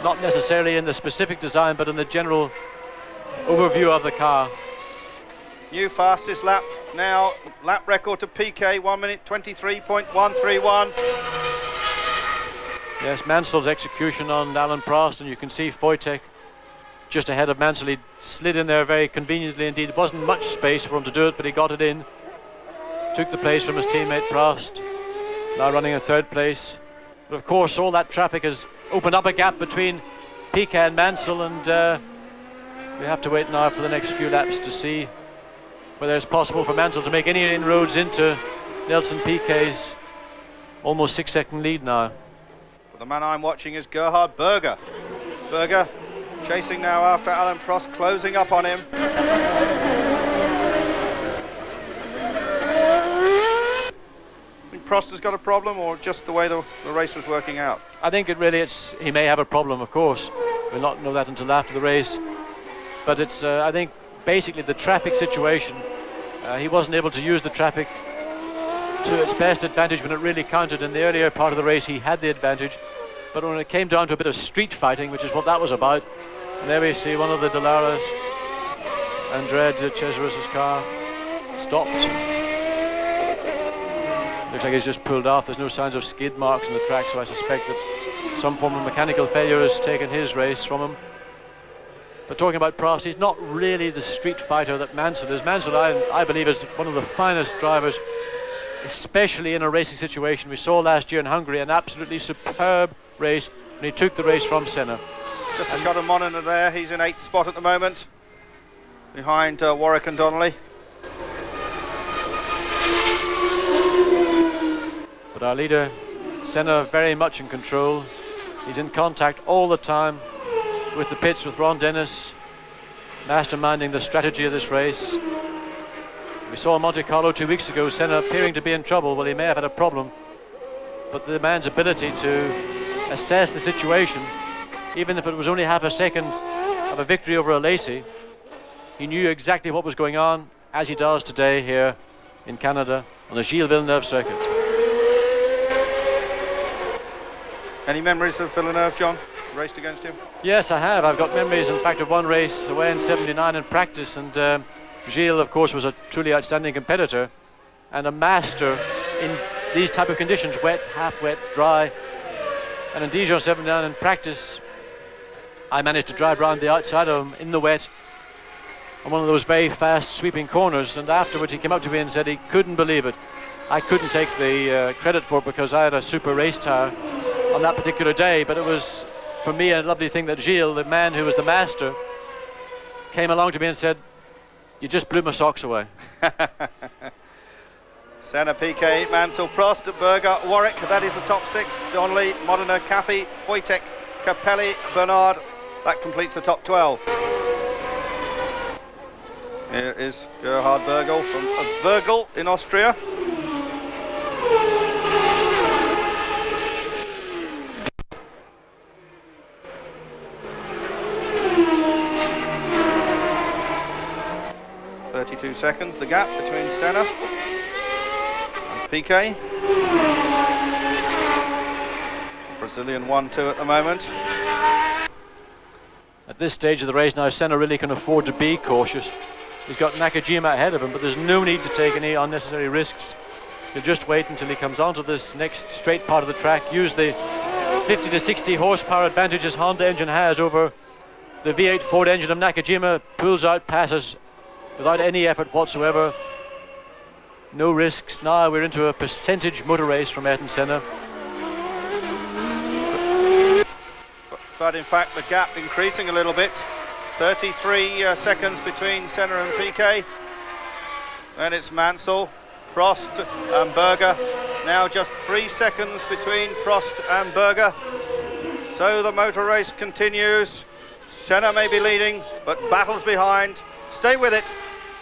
not necessarily in the specific design, but in the general overview of the car.
New fastest lap now, lap record to Piquet, 1:23.131.
Yes, Mansell's execution on Alan Prost, and you can see Wojtek just ahead of Mansell. He slid in there very conveniently indeed. It wasn't much space for him to do it, but he got it in. Took the place from his teammate Prost, now running in third place. But of course, all that traffic has opened up a gap between Piquet and Mansell, and we have to wait now for the next few laps to see whether it's possible for Mansell to make any inroads into Nelson Piquet's almost 6-second lead now.
The man I'm watching is Gerhard Berger. Berger chasing now after Alan Prost, closing up on him. I think Prost has got a problem, or just the way the race was working out?
I think he may have a problem, of course. We'll not know that until after the race. But it's, I think, basically the traffic situation. He wasn't able to use the traffic to its best advantage when it really counted. In the earlier part of the race, he had the advantage. But when it came down to a bit of street fighting, which is what that was about, and there we see one of the Dellaras, Andrea de Cesaris' car, stopped. Looks like he's just pulled off. There's no signs of skid marks on the track, so I suspect that some form of mechanical failure has taken his race from him. But talking about Prost, he's not really the street fighter that Mansell is. Mansell, I believe, is one of the finest drivers, especially in a racing situation. We saw last year in Hungary an absolutely superb race, and he took the race from Senna.
Just a shot of monitor there. He's in 8th spot at the moment, behind Warwick and Donnelly.
But our leader, Senna, very much in control. He's in contact all the time with the pits, with Ron Dennis, masterminding the strategy of this race. We saw in Monte Carlo 2 weeks ago, Senna appearing to be in trouble. Well, he may have had a problem, but the man's ability to assess the situation even if it was only half a second of a victory over Alesi. He knew exactly what was going on, as he does today here in Canada on the Gilles Villeneuve circuit.
Any memories of Villeneuve, John? Raced against him?
Yes, I have. I've got memories, in fact, of one race away in '79 in practice, and Gilles, of course, was a truly outstanding competitor and a master in these type of conditions, wet, half wet, dry. And in Dijon '79 in practice, I managed to drive around the outside of him in the wet on one of those very fast sweeping corners, and afterwards he came up to me and said he couldn't believe it. I couldn't take the credit for it because I had a super race tire on that particular day, but it was for me a lovely thing that Gilles, the man who was the master, came along to me and said, "You just blew my socks away."
Senna, Piquet, Mansell, Prost, Berger, Warwick. That is the top 6. Donnelly, Modena, Caffey, Wojtek, Capelli, Bernard. That completes the top 12. Here is Gerhard Bergel from Bergel in Austria. .32 seconds, the gap between Senna and Piquet. Brazilian 1-2 at the moment.
At this stage of the race now, Senna really can afford to be cautious. He's got Nakajima ahead of him, but there's no need to take any unnecessary risks. He'll just wait until he comes onto this next straight part of the track, use the 50 to 60 horsepower advantage his Honda engine has over the V8 Ford engine of Nakajima, pulls out, passes without any effort whatsoever. No risks. Now we're into a percentage motor race from Ayrton Senna.
But in fact the gap increasing a little bit. 33 seconds between Senna and Piquet. Then it's Mansell, Prost and Berger. Now just 3 seconds between Prost and Berger. So the motor race continues. Senna may be leading, but battles behind. Stay with it.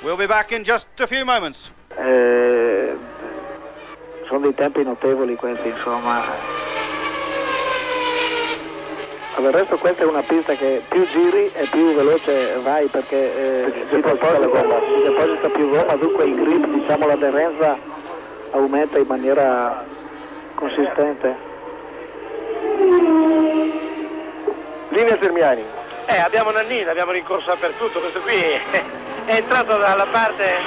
We'll be back in just a few moments.
Sono dei tempi notevoli questi, insomma. Del resto questa è una pista che più giri e più veloce vai, perché si deposita più gomma, dunque il grip, diciamo l'aderenza aumenta in maniera consistente.
Linea Germiani.
Abbiamo Nannini, abbiamo rincorso dappertutto, questo qui è entrato dalla parte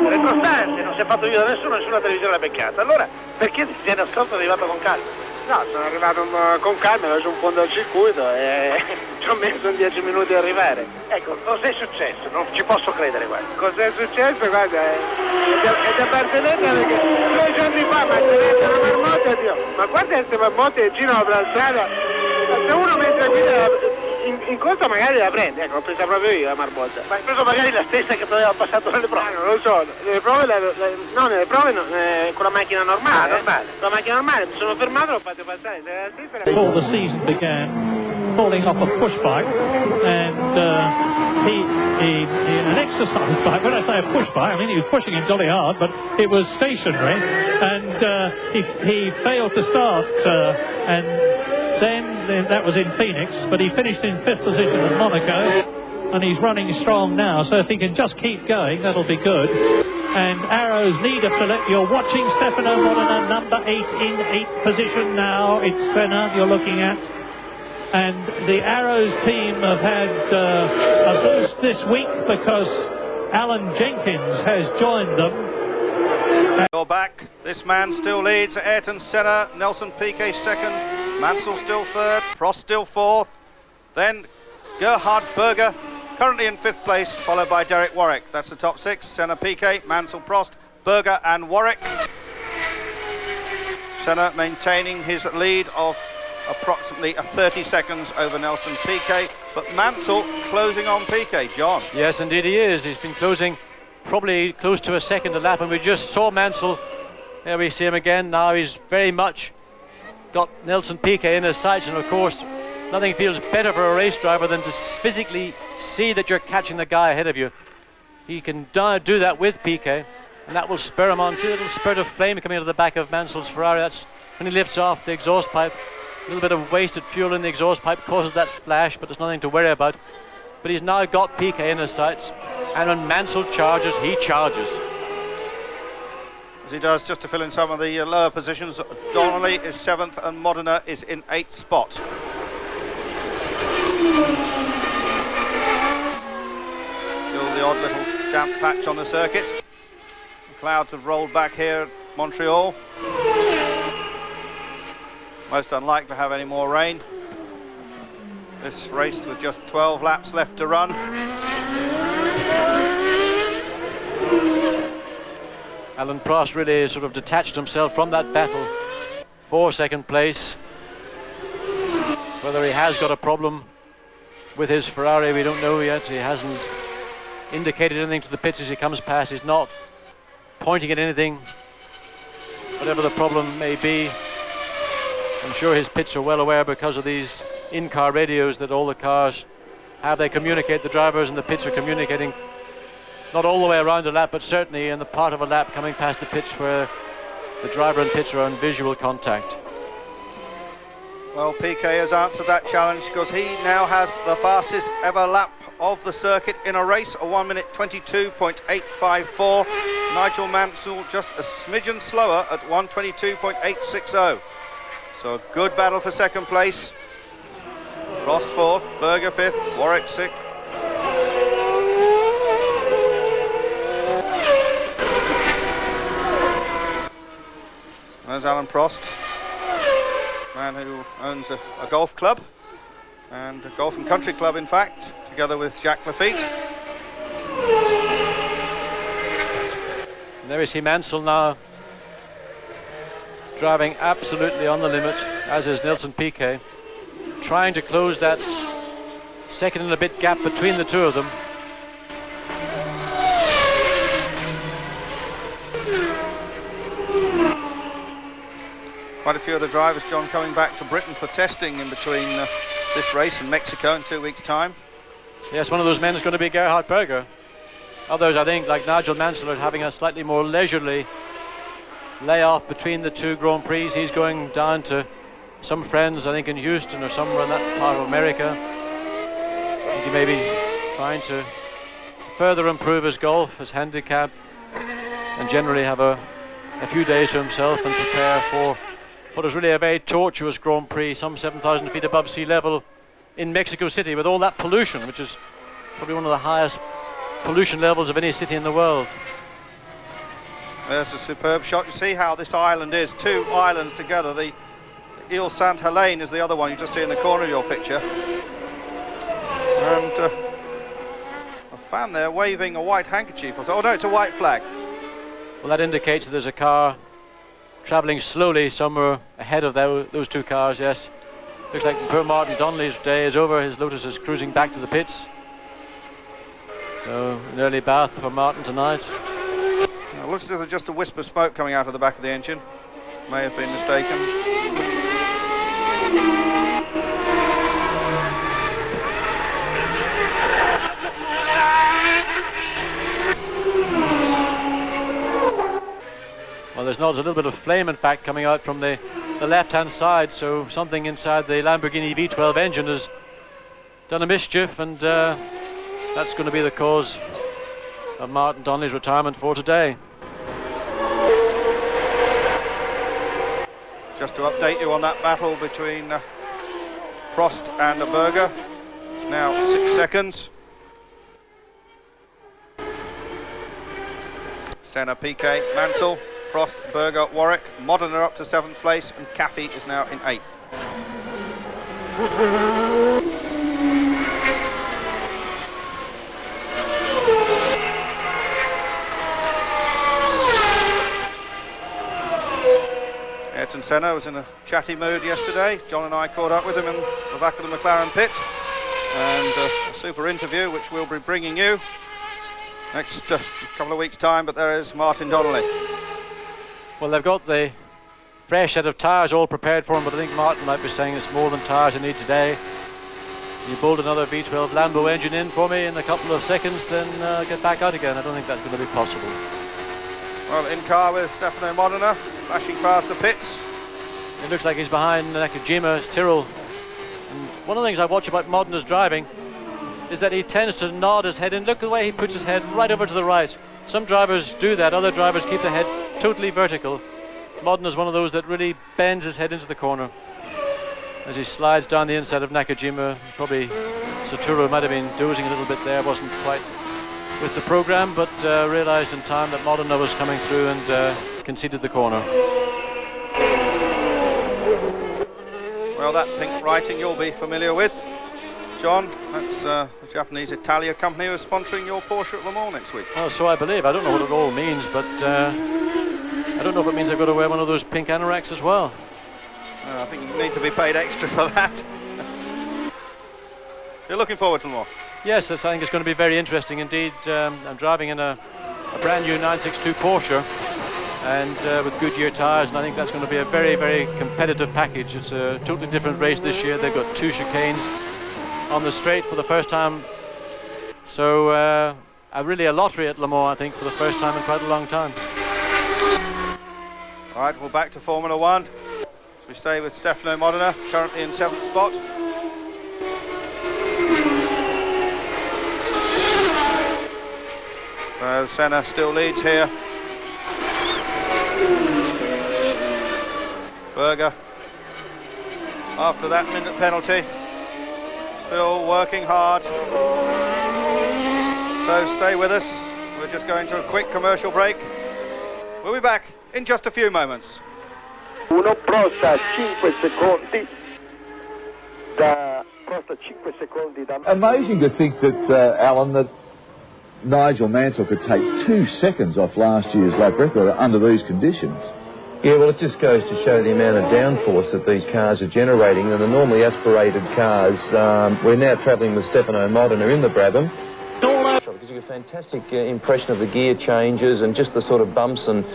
retrostante, non si è fatto via da nessuna televisione l'ha beccata. Allora perché ti sei nascosto e è arrivato con calma? No, sono arrivato con calma, ero su un fondo del circuito e ci ho messo 10 minuti ad arrivare. Ecco, cos'è successo? Non ci posso credere, guarda. Cos'è successo? Guarda, è da barzelletta perché 2 giorni fa mi ha tenuto una marmotta e dico, ma guarda queste marmotte che girano per la strada, se uno mentre guida in conto magari la prende, ecco, l'ho presa proprio io la marmotta. Ma hai preso magari la stessa che ti aveva passato nelle prove? Non lo so, nelle prove, nelle prove con la macchina normale. Normale. Con la macchina normale, mi sono fermato e l'ho fatto passare.
Before the season began, falling off a push bike, and an exercise bike. When I say a push bike, I mean he was pushing him jolly hard, but it was stationary, and he failed to start, and then that was in Phoenix, but he finished in 5th position at Monaco, and he's running strong now, so if he can just keep going, that'll be good. And Arrows leader Philip, you're watching Stefano Modena, number 8 in 8th position now. It's Senna you're looking at. And the Arrows team have had a boost this week because Alan Jenkins has joined them.
You're back. This man still leads. Ayrton Senna, Nelson Piquet second, Mansell still third, Prost still fourth. Then Gerhard Berger, currently in 5th place, followed by Derek Warwick. That's the top 6. Senna, Piquet, Mansell, Prost, Berger and Warwick. Senna maintaining his lead of approximately 30 seconds over Nelson Piquet, but Mansell closing on Piquet. John?
Yes, indeed he is. He's been closing probably close to a second a lap, and we just saw Mansell. There we see him again. Now he's very much got Nelson Piquet in his sights, and of course nothing feels better for a race driver than to physically see that you're catching the guy ahead of you. He can do that with Piquet, and that will spur him on. See a little spurt of flame coming out of the back of Mansell's Ferrari. That's when he lifts off the exhaust pipe. little bit of wasted fuel in the exhaust pipe causes that flash, but it's nothing to worry about. But he's now got Piquet in his sights, and when Mansell charges, he charges.
As he does, just to fill in some of the lower positions, Donnelly is 7th and Modena is in 8th spot. Still the odd little damp patch on the circuit. The clouds have rolled back here at Montreal. Most unlikely to have any more rain. This race with just 12 laps left to run.
Alain Prost really sort of detached himself from that battle for second place. Whether he has got a problem with his Ferrari, we don't know yet. He hasn't indicated anything to the pits as he comes past. He's not pointing at anything. Whatever the problem may be, I'm sure his pits are well aware because of these in-car radios that all the cars have. They communicate, the drivers and the pits are communicating, not all the way around a lap, but certainly in the part of a lap coming past the pits where the driver and pits are in visual contact.
Well, Piquet has answered that challenge because he now has the fastest ever lap of the circuit in a race, a 1 minute 22.854. Nigel Mansell just a smidgen slower at 1:22.860. So a good battle for second place. Prost 4th, Berger 5th, Warwick 6th. There's Alain Prost, man who owns a golf club, and a golf and country club in fact, together with Jacques Lafitte.
And there we see Mansell now driving absolutely on the limit, as is Nelson Piquet, trying to close that second and a bit gap between the two of them.
Quite a few of the drivers, John, coming back to Britain for testing in between this race and Mexico in 2 weeks' time.
Yes, one of those men is going to be Gerhard Berger. Others, I think, like Nigel Mansell, are having a slightly more leisurely layoff between the two Grand Prix. He's going down to some friends, I think, in Houston or somewhere in that part of America. I think he may be trying to further improve his golf, his handicap, and generally have a few days to himself and prepare for what is really a very tortuous Grand Prix, some 7,000 feet above sea level in Mexico City, with all that pollution, which is probably one of the highest pollution levels of any city in the world.
There's a superb shot. You see how this island is, two islands together. The Ile Sainte Helene is the other one you just see in the corner of your picture. And a fan there waving a white handkerchief. Oh no, it's a white flag.
Well, that indicates that there's a car travelling slowly somewhere ahead of those two cars, yes. Looks like poor Martin Donnelly's day is over. His Lotus is cruising back to the pits. So, an early bath for Martin tonight.
Now, looks as if there's just a wisp of smoke coming out of the back of the engine. May have been mistaken.
Well, there's a little bit of flame, in fact, coming out from the left-hand side, so something inside the Lamborghini V12 engine has done a mischief, and that's going to be the cause of Martin Donnelly's retirement for today.
Just to update you on that battle between Prost and Berger, it's now 6 seconds. Senna, Piquet, Mansell, Prost, Berger, Warwick, Modena up to 7th place, and Caffey is now in 8th. Ayrton Senna was in a chatty mood yesterday. John and I caught up with him in the back of the McLaren pit, and a super interview which we'll be bringing you next couple of weeks' time. But there is Martin Donnelly.
Well, they've got the fresh set of tyres all prepared for him, but I think Martin might be saying it's more than tyres I need today. You build another V12 Lambo engine in for me in a couple of seconds, then get back out again. I don't think that's going to be possible.
Well, in car with Stefano Modena, flashing past the pits
It looks like he's behind Nakajima, Tyrrell. And one of the things I watch about Modena driving is that he tends to nod his head, and look at the way he puts his head right over to the right. Some drivers do that, other drivers keep the head totally vertical. Modena is one of those that really bends his head into the corner as he slides down the inside of Nakajima. Probably Satoru might have been dozing a little bit there, wasn't quite with the program, but realized in time that Modena was coming through and conceded the corner.
Well, that pink writing you'll be familiar with, John. That's the Japanese Italia company who is sponsoring your Porsche at Le Mans next week.
Oh, so I believe. I don't know what it all means, but I don't know if it means I've got to wear one of those pink anoraks as well.
I think you need to be paid extra for that. You're looking forward to more?
Yes, I think it's going to be very interesting indeed. I'm driving in a brand new 962 Porsche, and with Goodyear tyres, and I think that's going to be a very, very competitive package. It's a totally different race this year. They've got 2 chicanes on the straight for the first time, so really a lottery at Le Mans, I think, for the first time in quite a long time.
All right, we're back to Formula 1. We stay with Stefano Modena, currently in 7th spot. So Senna still leads here. Berger, after that minute penalty, still working hard. So stay with us. We're just going to a quick commercial break. We'll be back in just a few moments.
Prost a 5 secondi da Prost a 5 secondi da.
Amazing to think that, Alan, that Nigel Mansell could take 2 seconds off last year's lap record under these conditions.
Yeah, well, it just goes to show the amount of downforce that these cars are generating, and the normally aspirated cars. We're now travelling with Stefano Modena in the Brabham. Because you get a fantastic impression of the gear changes and just the sort of bumps and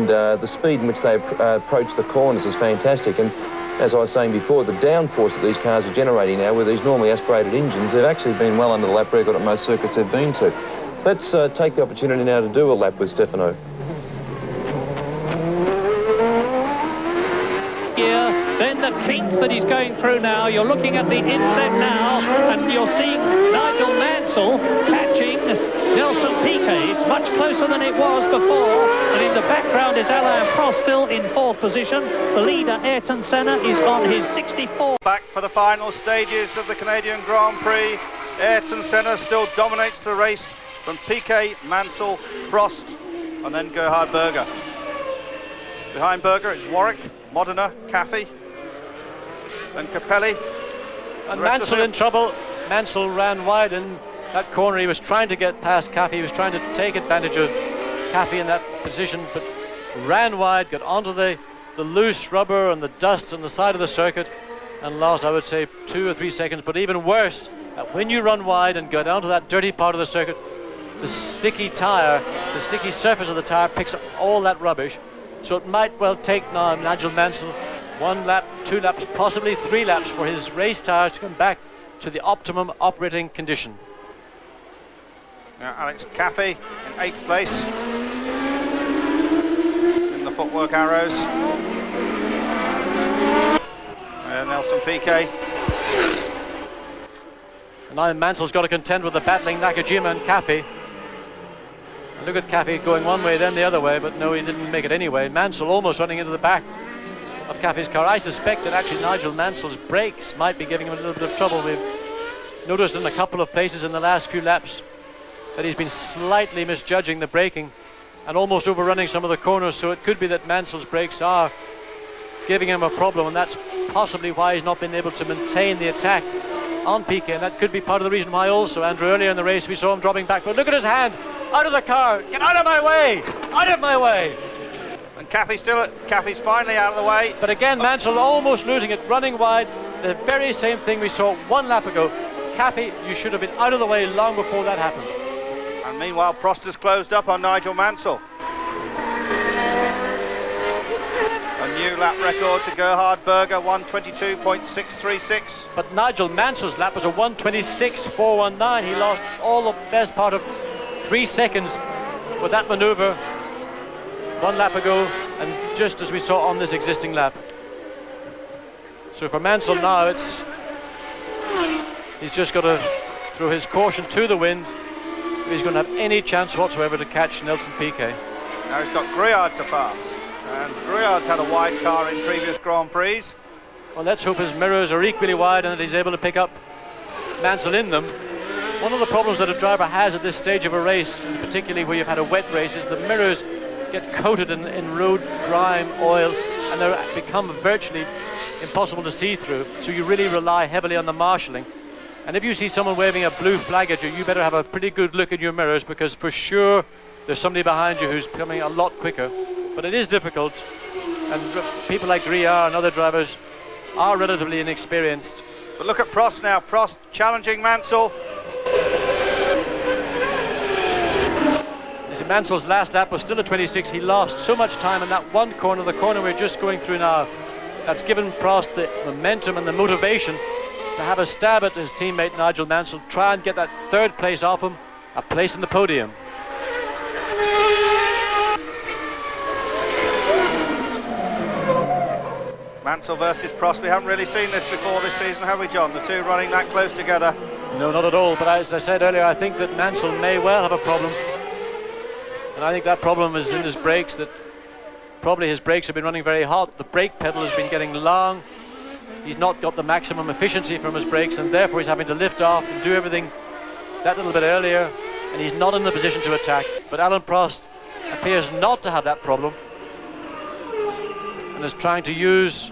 the speed in which they approach the corners is fantastic. And as I was saying before, the downforce that these cars are generating now with these normally aspirated engines, they've actually been well under the lap record at most circuits they've been to. Let's take the opportunity now to do a lap with Stefano.
Then the feet that he's going through now, you're looking at the inset now, and you're seeing Nigel Mansell catching Nelson Piquet. It's much closer than it was before, and in the background is Alain Prost still in 4th position. The leader, Ayrton Senna, is on his 64th.
Back for the final stages of the Canadian Grand Prix. Ayrton Senna still dominates the race from Piquet, Mansell, Prost, and then Gerhard Berger. Behind Berger it's Warwick, Modena, Caffey, and Capelli.
And Mansell in trouble. Mansell ran wide in that corner. He was trying to get past Caffey. He was trying to take advantage of Caffey in that position, but ran wide, got onto the loose rubber and the dust on the side of the circuit, and lost, I would say, 2 or 3 seconds. But even worse, when you run wide and go down to that dirty part of the circuit, the sticky tyre, the sticky surface of the tyre picks up all that rubbish. So it might well take now Nigel Mansell 1 lap, 2 laps, possibly 3 laps for his race tyres to come back to the optimum operating condition.
Now Alex Caffey in 8th place in the footwork arrows. And Nelson Piquet.
And now Mansell's got to contend with the battling Nakajima and Caffey. Look at Caffey going one way, then the other way, but no, he didn't make it anyway. Mansell almost running into the back of Caffey's car. I suspect that actually Nigel Mansell's brakes might be giving him a little bit of trouble. We've noticed in a couple of places in the last few laps that he's been slightly misjudging the braking and almost overrunning some of the corners, so it could be that Mansell's brakes are giving him a problem, and that's possibly why he's not been able to maintain the attack on Piquet, and that could be part of the reason why also, Andrew, earlier in the race we saw him dropping back. But look at his hand! Out of the car! Get out of my way! Out of my way!
And Caffey's finally out of the way.
But again, Mansell almost losing it, running wide. The very same thing we saw 1 lap ago. Caffey, you should have been out of the way long before that happened.
And meanwhile, Prost has closed up on Nigel Mansell. A new lap record to Gerhard Berger, 1:22.636.
But Nigel Mansell's lap was a 1:26.419. He lost all the best part of 3 seconds with that manoeuvre 1 lap ago, and just as we saw on this existing lap. So for Mansell now, he's just got to throw his caution to the wind if he's going to have any chance whatsoever to catch Nelson Piquet.
Now he's got Grouillard to pass, and Grouillard's had a wide car in previous Grand Prix.
Well, let's hope his mirrors are equally wide and that he's able to pick up Mansell in them. One of the problems that a driver has at this stage of a race, and particularly where you've had a wet race, is the mirrors get coated in road grime, oil, and they become virtually impossible to see through. So you really rely heavily on the marshalling. And if you see someone waving a blue flag at you, you better have a pretty good look in your mirrors, because for sure there's somebody behind you who's coming a lot quicker. But it is difficult, and people like Grouillard and other drivers are relatively inexperienced.
But look at Prost now. Prost challenging Mansell.
You see, Mansell's last lap was still a 26. He lost so much time in that one corner, the corner we're just going through now. That's given Prost the momentum and the motivation to have a stab at his teammate Nigel Mansell, try and get that third place off him, a place in the podium.
Mansell versus Prost. We haven't really seen this before this season, have we, John? The two running that close together.
No, not at all. But as I said earlier, I think that Mansell may well have a problem. And I think that problem is in his brakes, that probably his brakes have been running very hot. The brake pedal has been getting long. He's not got the maximum efficiency from his brakes, and therefore he's having to lift off and do everything that little bit earlier, and he's not in the position to attack. But Alain Prost appears not to have that problem, and is trying to use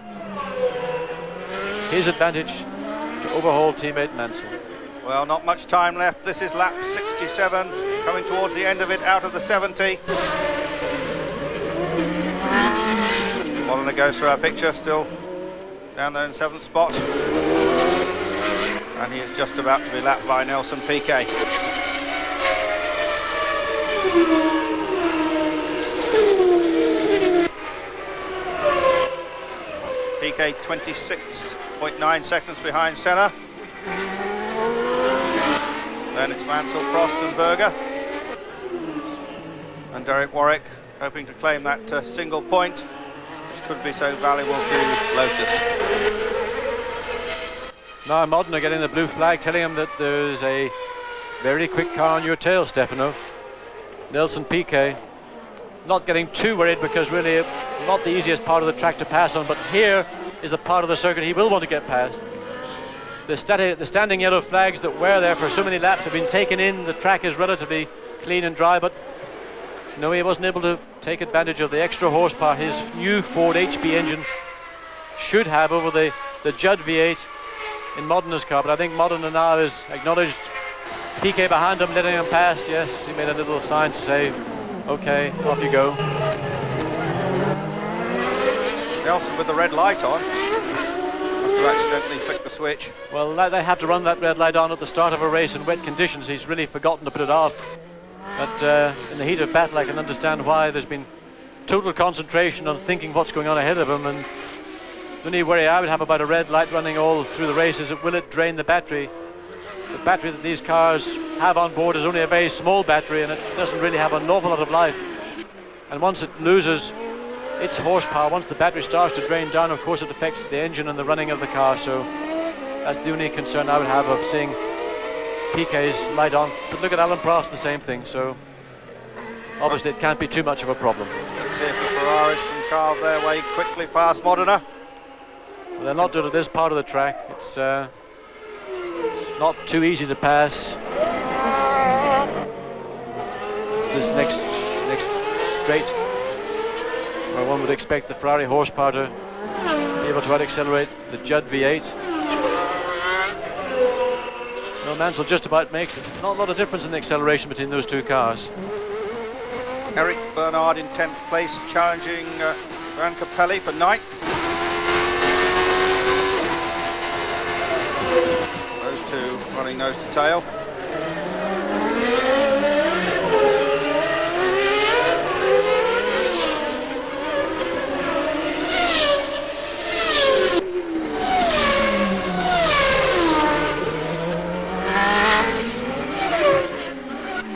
his advantage to overhaul teammate Mansell.
Well, not much time left. This is lap 67, coming towards the end of it, out of the 70. Molina goes for our picture, still down there in 7th spot. And he is just about to be lapped by Nelson Piquet. Piquet 26.9 seconds behind Senna. Then it's Mansell, Prost and Berger. And Derek Warwick hoping to claim that single point, which could be so valuable to Lotus.
Now Modena getting the blue flag, telling him that there's a very quick car on your tail, Stefano. Nelson Piquet not getting too worried, because really not the easiest part of the track to pass on, but here is the part of the circuit he will want to get past. The standing yellow flags that were there for so many laps have been taken in. The track is relatively clean and dry, but no, he wasn't able to take advantage of the extra horsepower his new Ford HP engine should have over the Judd V8 in Modena's car. But I think Modena now has acknowledged Piquet behind him, letting him past. Yes, he made a little sign to say, okay, off you go.
Nelson with the red light on. Must have accidentally flicked the switch.
Well, they have to run that red light on at the start of a race in wet conditions. He's really forgotten to put it off. But in the heat of battle, I can understand why. There's been total concentration on thinking what's going on ahead of him, and the only worry I would have about a red light running all through the race is that will it drain the battery. The battery that these cars have on board is only a very small battery, and it doesn't really have an awful lot of life. And once it loses its horsepower, once the battery starts to drain down, of course it affects the engine and the running of the car. So that's the only concern I would have of seeing Piquet's light on. But look at Alain Prost, the same thing. So obviously it can't be too much of a problem.
Let's see if the Ferraris can carve their way quickly past Modena.
Well, they're not doing it this part of the track. It's not too easy to pass. It's this next straight where one would expect the Ferrari horsepower to be able to out-accelerate the Judd V8. No, Mansell just about makes it. Not a lot of difference in the acceleration between those two cars.
Eric Bernard in 10th place, challenging Van Capelli for 9th. Those two running nose to tail.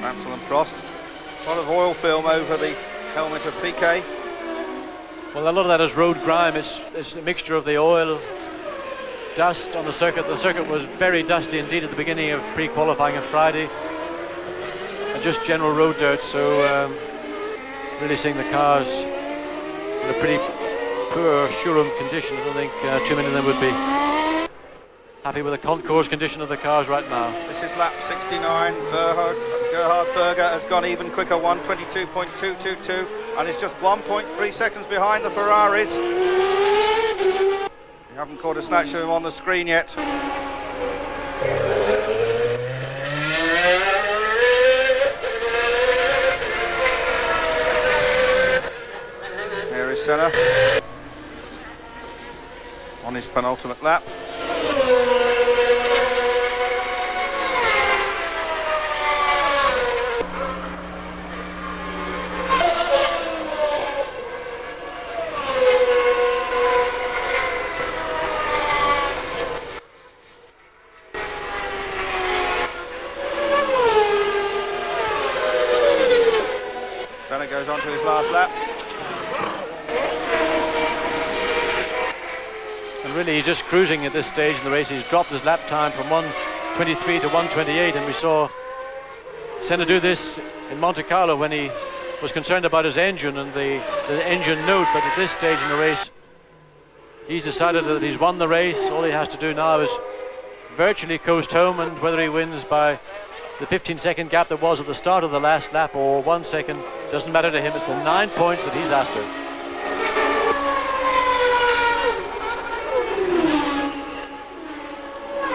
Mansell and Prost. A lot of oil film over the helmet of Piquet.
Well, a lot of that is road grime. It's a mixture of the oil dust on the circuit. The circuit was very dusty indeed at the beginning of pre-qualifying on Friday. And just general road dirt, so really seeing the cars in a pretty poor showroom condition. I don't think too many of them would be happy with the concourse condition of the cars right now.
This is lap 69. Gerhard Berger has gone even quicker, 1:22.222, and is just 1.3 seconds behind the Ferraris. You haven't caught a snatch of him on the screen yet. Here is Senna on his penultimate lap. Senna goes on to his last lap.
And really he's just cruising at this stage in the race. He's dropped his lap time from 1:23 to 1:28, and we saw Senna do this in Monte Carlo when he was concerned about his engine and the engine note, but at this stage in the race he's decided that he's won the race. All he has to do now is virtually coast home, and whether he wins by the 15-second gap that was at the start of the last lap or 1 second doesn't matter to him. It's the 9 points that he's after.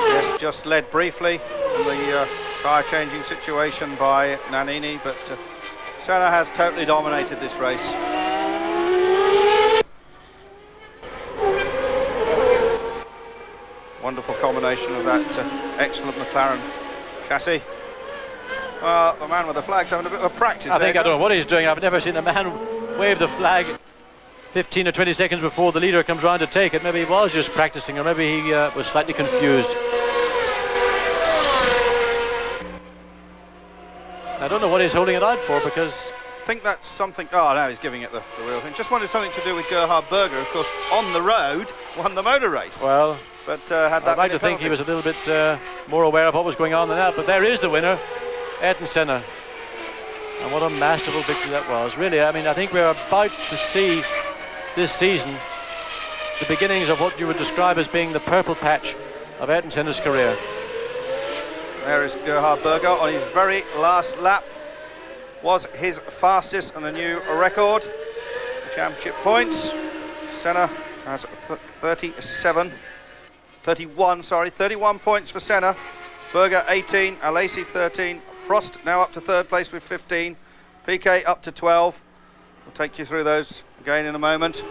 Yes, just led briefly in the tyre changing situation by Nannini, but Senna has totally dominated this race. Wonderful combination of that excellent McLaren chassis. The man with the flag's having a bit of a practice.
I don't know what he's doing. I've never seen a man wave the flag 15 or 20 seconds before the leader comes round to take it. Maybe he was just practicing, or maybe he was slightly confused. I don't know what he's holding it out for, because
I think that's something. Oh, now he's giving it the real thing. Just wanted something to do with Gerhard Berger, of course, on the road, won the motor race.
Well,
but had that.
I'd like to think he was a little bit more aware of what was going on than that. But there is the winner, Ayrton Senna. And what a masterful victory that was. Really, I mean, I think we're about to see this season the beginnings of what you would describe as being the purple patch of Ayrton Senna's career.
There is Gerhard Berger on his very last lap. Was his fastest and a new record. Championship points. Senna has 31 points for Senna. Berger 18, Alesi 13, Prost now up to third place with 15, Piquet up to 12. We'll take you through those again in a moment.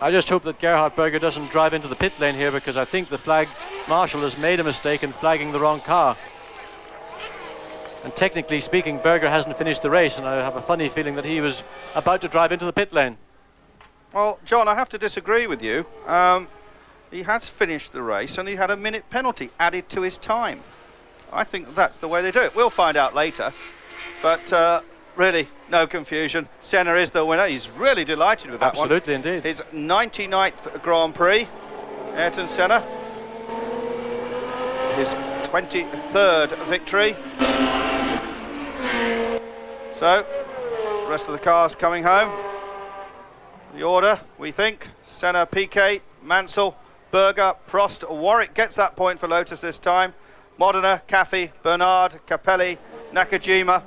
I just hope that Gerhard Berger doesn't drive into the pit lane here, because I think the flag marshal has made a mistake in flagging the wrong car. And technically speaking, Berger hasn't finished the race, and I have a funny feeling that he was about to drive into the pit lane.
Well, John, I have to disagree with you. He has finished the race, and he had a minute penalty added to his time. I think that's the way they do it. We'll find out later. But really, no confusion. Senna is the winner. He's really delighted with that one.
Absolutely, indeed.
His 99th Grand Prix, Ayrton Senna. His 23rd victory. So, the rest of the cars coming home. The order, we think: Senna, Piquet, Mansell, Berger, Prost. Warwick gets that point for Lotus this time. Modena, Caffey, Bernard, Capelli, Nakajima.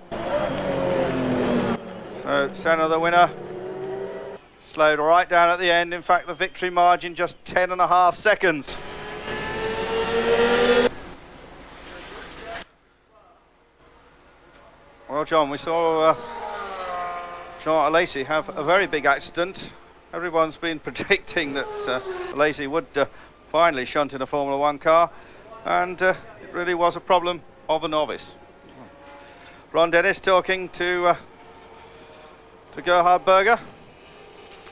So Senna the winner. Slowed right down at the end. In fact, the victory margin just 10.5 seconds. Well, John, we saw Jean Alesi have a very big accident. Everyone's been predicting that Alesi would finally shunt in a Formula 1 car, and it really was a problem of a novice. Ron Dennis talking to Gerhard Berger.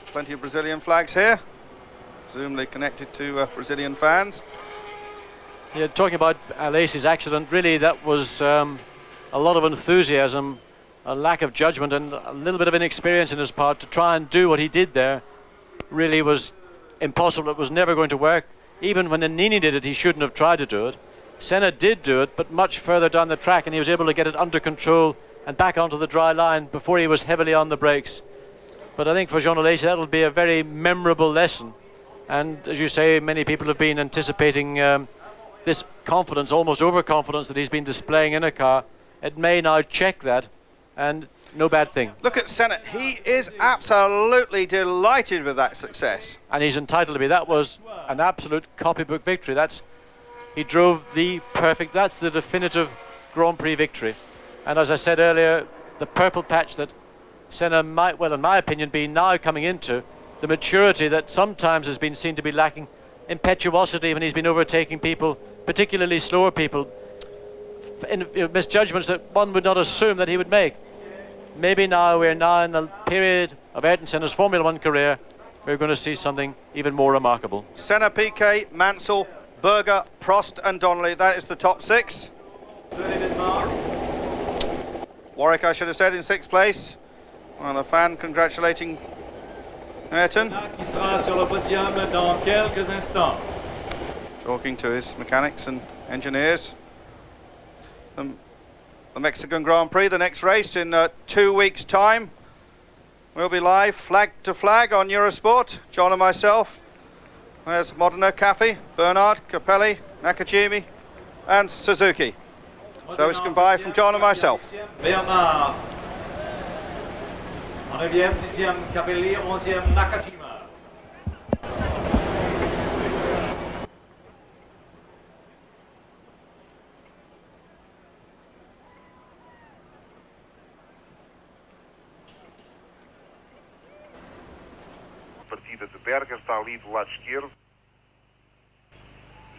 Plenty of Brazilian flags here, presumably connected to Brazilian fans.
Yeah, talking about Alesi's accident, really that was a lot of enthusiasm, a lack of judgment, and a little bit of inexperience in his part to try and do what he did there. Really was impossible, it was never going to work. Even when Nannini did it, he shouldn't have tried to do it. Senna did do it, but much further down the track, and he was able to get it under control and back onto the dry line before he was heavily on the brakes. But I think for Jean Alesi that'll be a very memorable lesson. And as you say, many people have been anticipating this confidence, almost overconfidence that he's been displaying in a car. It may now check that, and no bad thing.
Look at Senna. He is absolutely delighted with that success.
And he's entitled to be. That was an absolute copybook victory. He drove the perfect, that's the definitive Grand Prix victory. And as I said earlier, the purple patch that Senna might, well, in my opinion, be now coming into, the maturity that sometimes has been seen to be lacking, impetuosity when he's been overtaking people, particularly slower people, misjudgments that one would not assume that he would make. Maybe now we're now in the period of Ayrton Senna's Formula One career, we're going to see something even more remarkable.
Senna, Piquet, Mansell, Berger, Prost and Donnelly, that is the top 6. Warwick, I should have said, in 6th place. Well, a fan congratulating Ayrton. Talking to his mechanics and engineers. The Mexican Grand Prix, the next race in 2 weeks' time. We'll be live, flag to flag on Eurosport, John and myself. There's Modena, Caffey, Bernard, Capelli, Nakajimi and Suzuki. So it's goodbye from John and myself.
Bernard. En 9e, 10e, Capelli, 11e, Nakajima.
Partida de Berger está ali do lado esquerdo.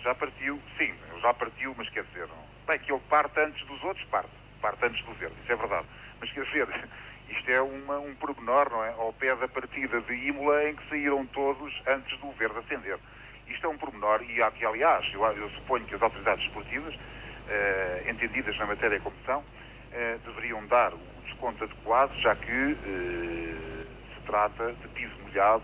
Já partiu? Sim, já partiu, mas quer dizer, bem, que ele parte antes dos outros, parte antes do verde, isso é verdade. Mas quer dizer, isto é um pormenor, não é? Ao pé da partida de Imola, em que saíram todos antes do verde acender. Isto é um pormenor e, aliás, eu suponho que as autoridades esportivas, entendidas na matéria como são, deveriam dar o desconto adequado, já que se trata de piso molhado,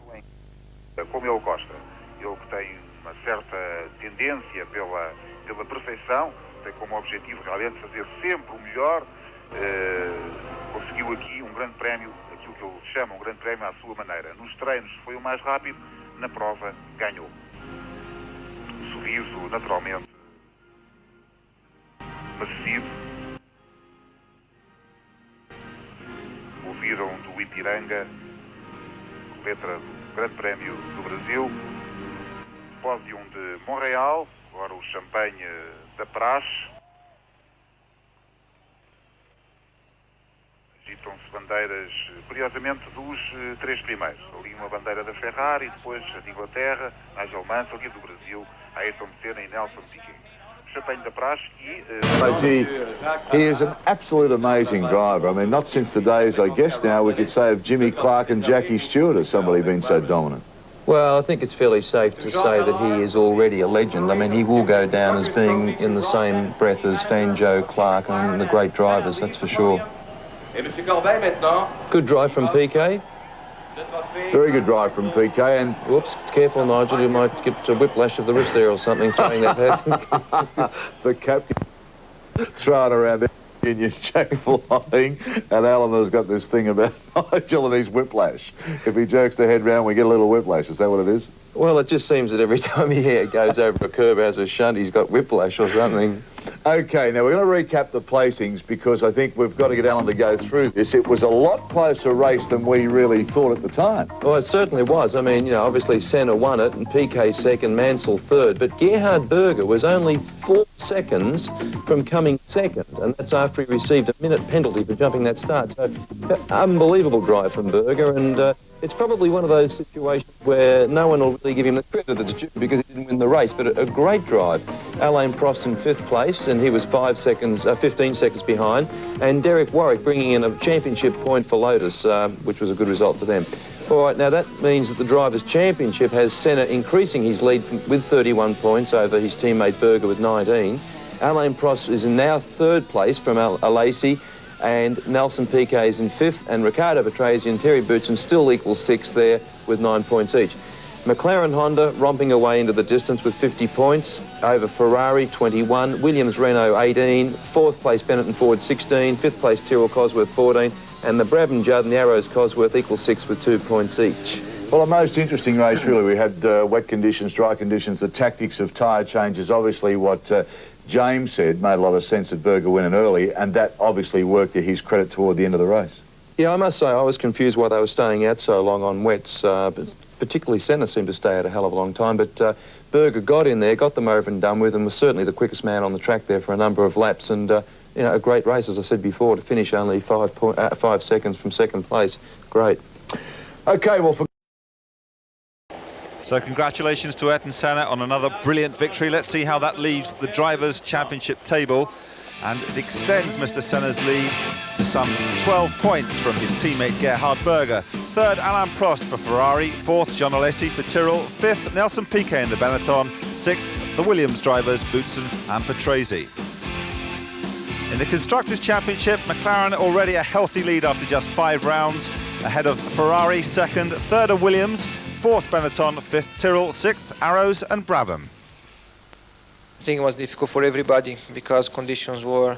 como ele gosta. Ele que tem uma certa tendência pela perfeição, tem como objetivo realmente fazer sempre o melhor, conseguiu aqui um grande prémio, aquilo que ele chama um grande prémio à sua maneira. Nos treinos foi o mais rápido, na prova ganhou. Um sorriso naturalmente maciço. Ouviram do Ipiranga, letra do Grande Prémio do Brasil. Pódium de Montreal, agora o champanhe da praxe. Agitam-se bandeiras, curiosamente, dos 3 primeiros. Ali uma bandeira da Ferrari, depois a de Inglaterra, Nigel Mansell, e do Brasil, Ayrton Senna e Nelson Piquet. Champanhe da praxe e...
He is an absolute amazing driver. I mean, not since the days, I guess now, we could say of Jimmy Clark and Jackie Stewart has somebody been so dominant.
Well, I think it's fairly safe to say that he is already a legend. I mean, he will go down as being in the same breath as Fangio, Clark and the great drivers, that's for sure. Good drive from Piquet.
Very good drive from Piquet, and...
Whoops, careful, Nigel, you might get a whiplash of the wrist there or something, throwing that head.
The captain throwing around there in your chain flying, and Alan has got this thing about Nigel and his whiplash. If he jerks the head round, we get a little whiplash. Is that what it is?
Well, it just seems that every time he goes over a curve, has a shunt, he's got whiplash or something.
OK, now we're going to recap the placings because I think we've got to get Alan to go through this. It was a lot closer race than we really thought at the time.
Well, it certainly was. I mean, you know, obviously Senna won it and Piquet second, Mansell third, but Gerhard Berger was only 4 seconds from coming second, and that's after he received a minute penalty for jumping that start. So, unbelievable drive from Berger, and it's probably one of those situations where no one will really give him the credit that's due because he didn't win the race, but a great drive. Alain Prost in 5th place, and he was 15 seconds behind, and Derek Warwick bringing in a championship point for Lotus, which was a good result for them. All right, now that means that the Drivers' Championship has Senna increasing his lead with 31 points over his teammate Berger with 19. Alain Prost is now 3rd place from Alesi, and Nelson Piquet is in 5th, and Ricardo Patrese and Terry Boutsen still equal 6th there with 9 points each. McLaren Honda romping away into the distance with 50 points over Ferrari 21, Williams Renault 18, 4th place Benetton Ford 16, 5th place Tyrrell Cosworth 14, and the Brabham Judd and the Arrows Cosworth equal 6 with 2 points each.
Well, a most interesting race, really. We had wet conditions, dry conditions, the tactics of tyre changes. Obviously, what James said made a lot of sense at Berger winning early, and that obviously worked to his credit toward the end of the race.
Yeah, I must say I was confused why they were staying out so long on wets. Particularly Senna seemed to stay out a hell of a long time, but Berger got in there, got them over and done with, and was certainly the quickest man on the track there for a number of laps, and you know, a great race, as I said before, to finish only 5 seconds from second place. Great.
Okay, well,
So congratulations to Ayrton Senna on another brilliant victory. Let's see how that leaves the Drivers' Championship table. And it extends Mr. Senna's lead to some 12 points from his teammate Gerhard Berger. 3rd, Alain Prost for Ferrari. 4th, Jean Alesi for Tyrrell. 5th, Nelson Piquet in the Benetton. 6th, the Williams drivers, Boutsen and Patrese. In the Constructors' Championship, McLaren already a healthy lead after just 5 rounds, ahead of Ferrari, 2nd, 3rd are Williams, 4th Benetton, 5th Tyrrell, 6th Arrows and Brabham.
I think it was difficult for everybody because conditions were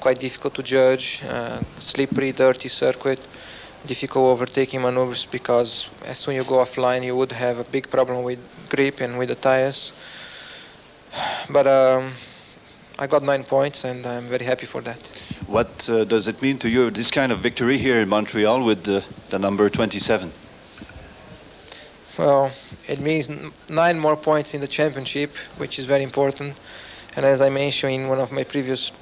quite difficult to judge, slippery, dirty circuit, difficult overtaking maneuvers because as soon as you go offline you would have a big problem with grip and with the tires. But I got 9 points and I'm very happy for that.
What does it mean to you, this kind of victory here in Montreal with the number 27?
Well, it means 9 more points in the championship, which is very important. And as I mentioned in one of my previous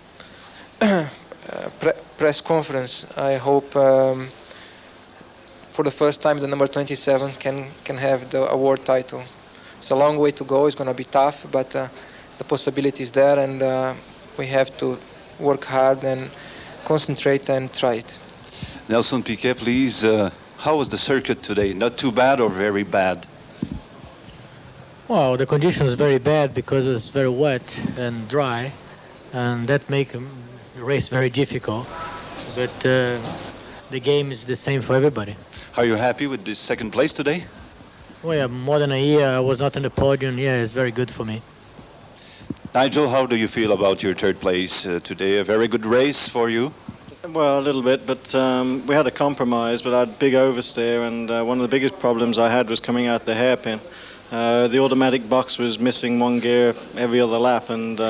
press conference, I hope for the first time the number 27 can have the award title. It's a long way to go, it's going to be tough, but the possibility is there, and we have to work hard and concentrate and try it.
Nelson Piquet, please. How was the circuit today? Not too bad or very bad?
Well, the condition was very bad because it was very wet and dry, and that makes the race very difficult. But the game is the same for everybody.
Are you happy with this 2nd place today?
Well, yeah, more than a year I was not on the podium. Yeah, it's very good for me.
Nigel, how do you feel about your 3rd place today? A very good race for you?
Well, a little bit, but we had a compromise, but I had big oversteer, and one of the biggest problems I had was coming out the hairpin. The automatic box was missing 1 gear every other lap, and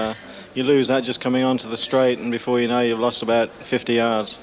you lose that just coming onto the straight, and before you know, you've lost about 50 yards.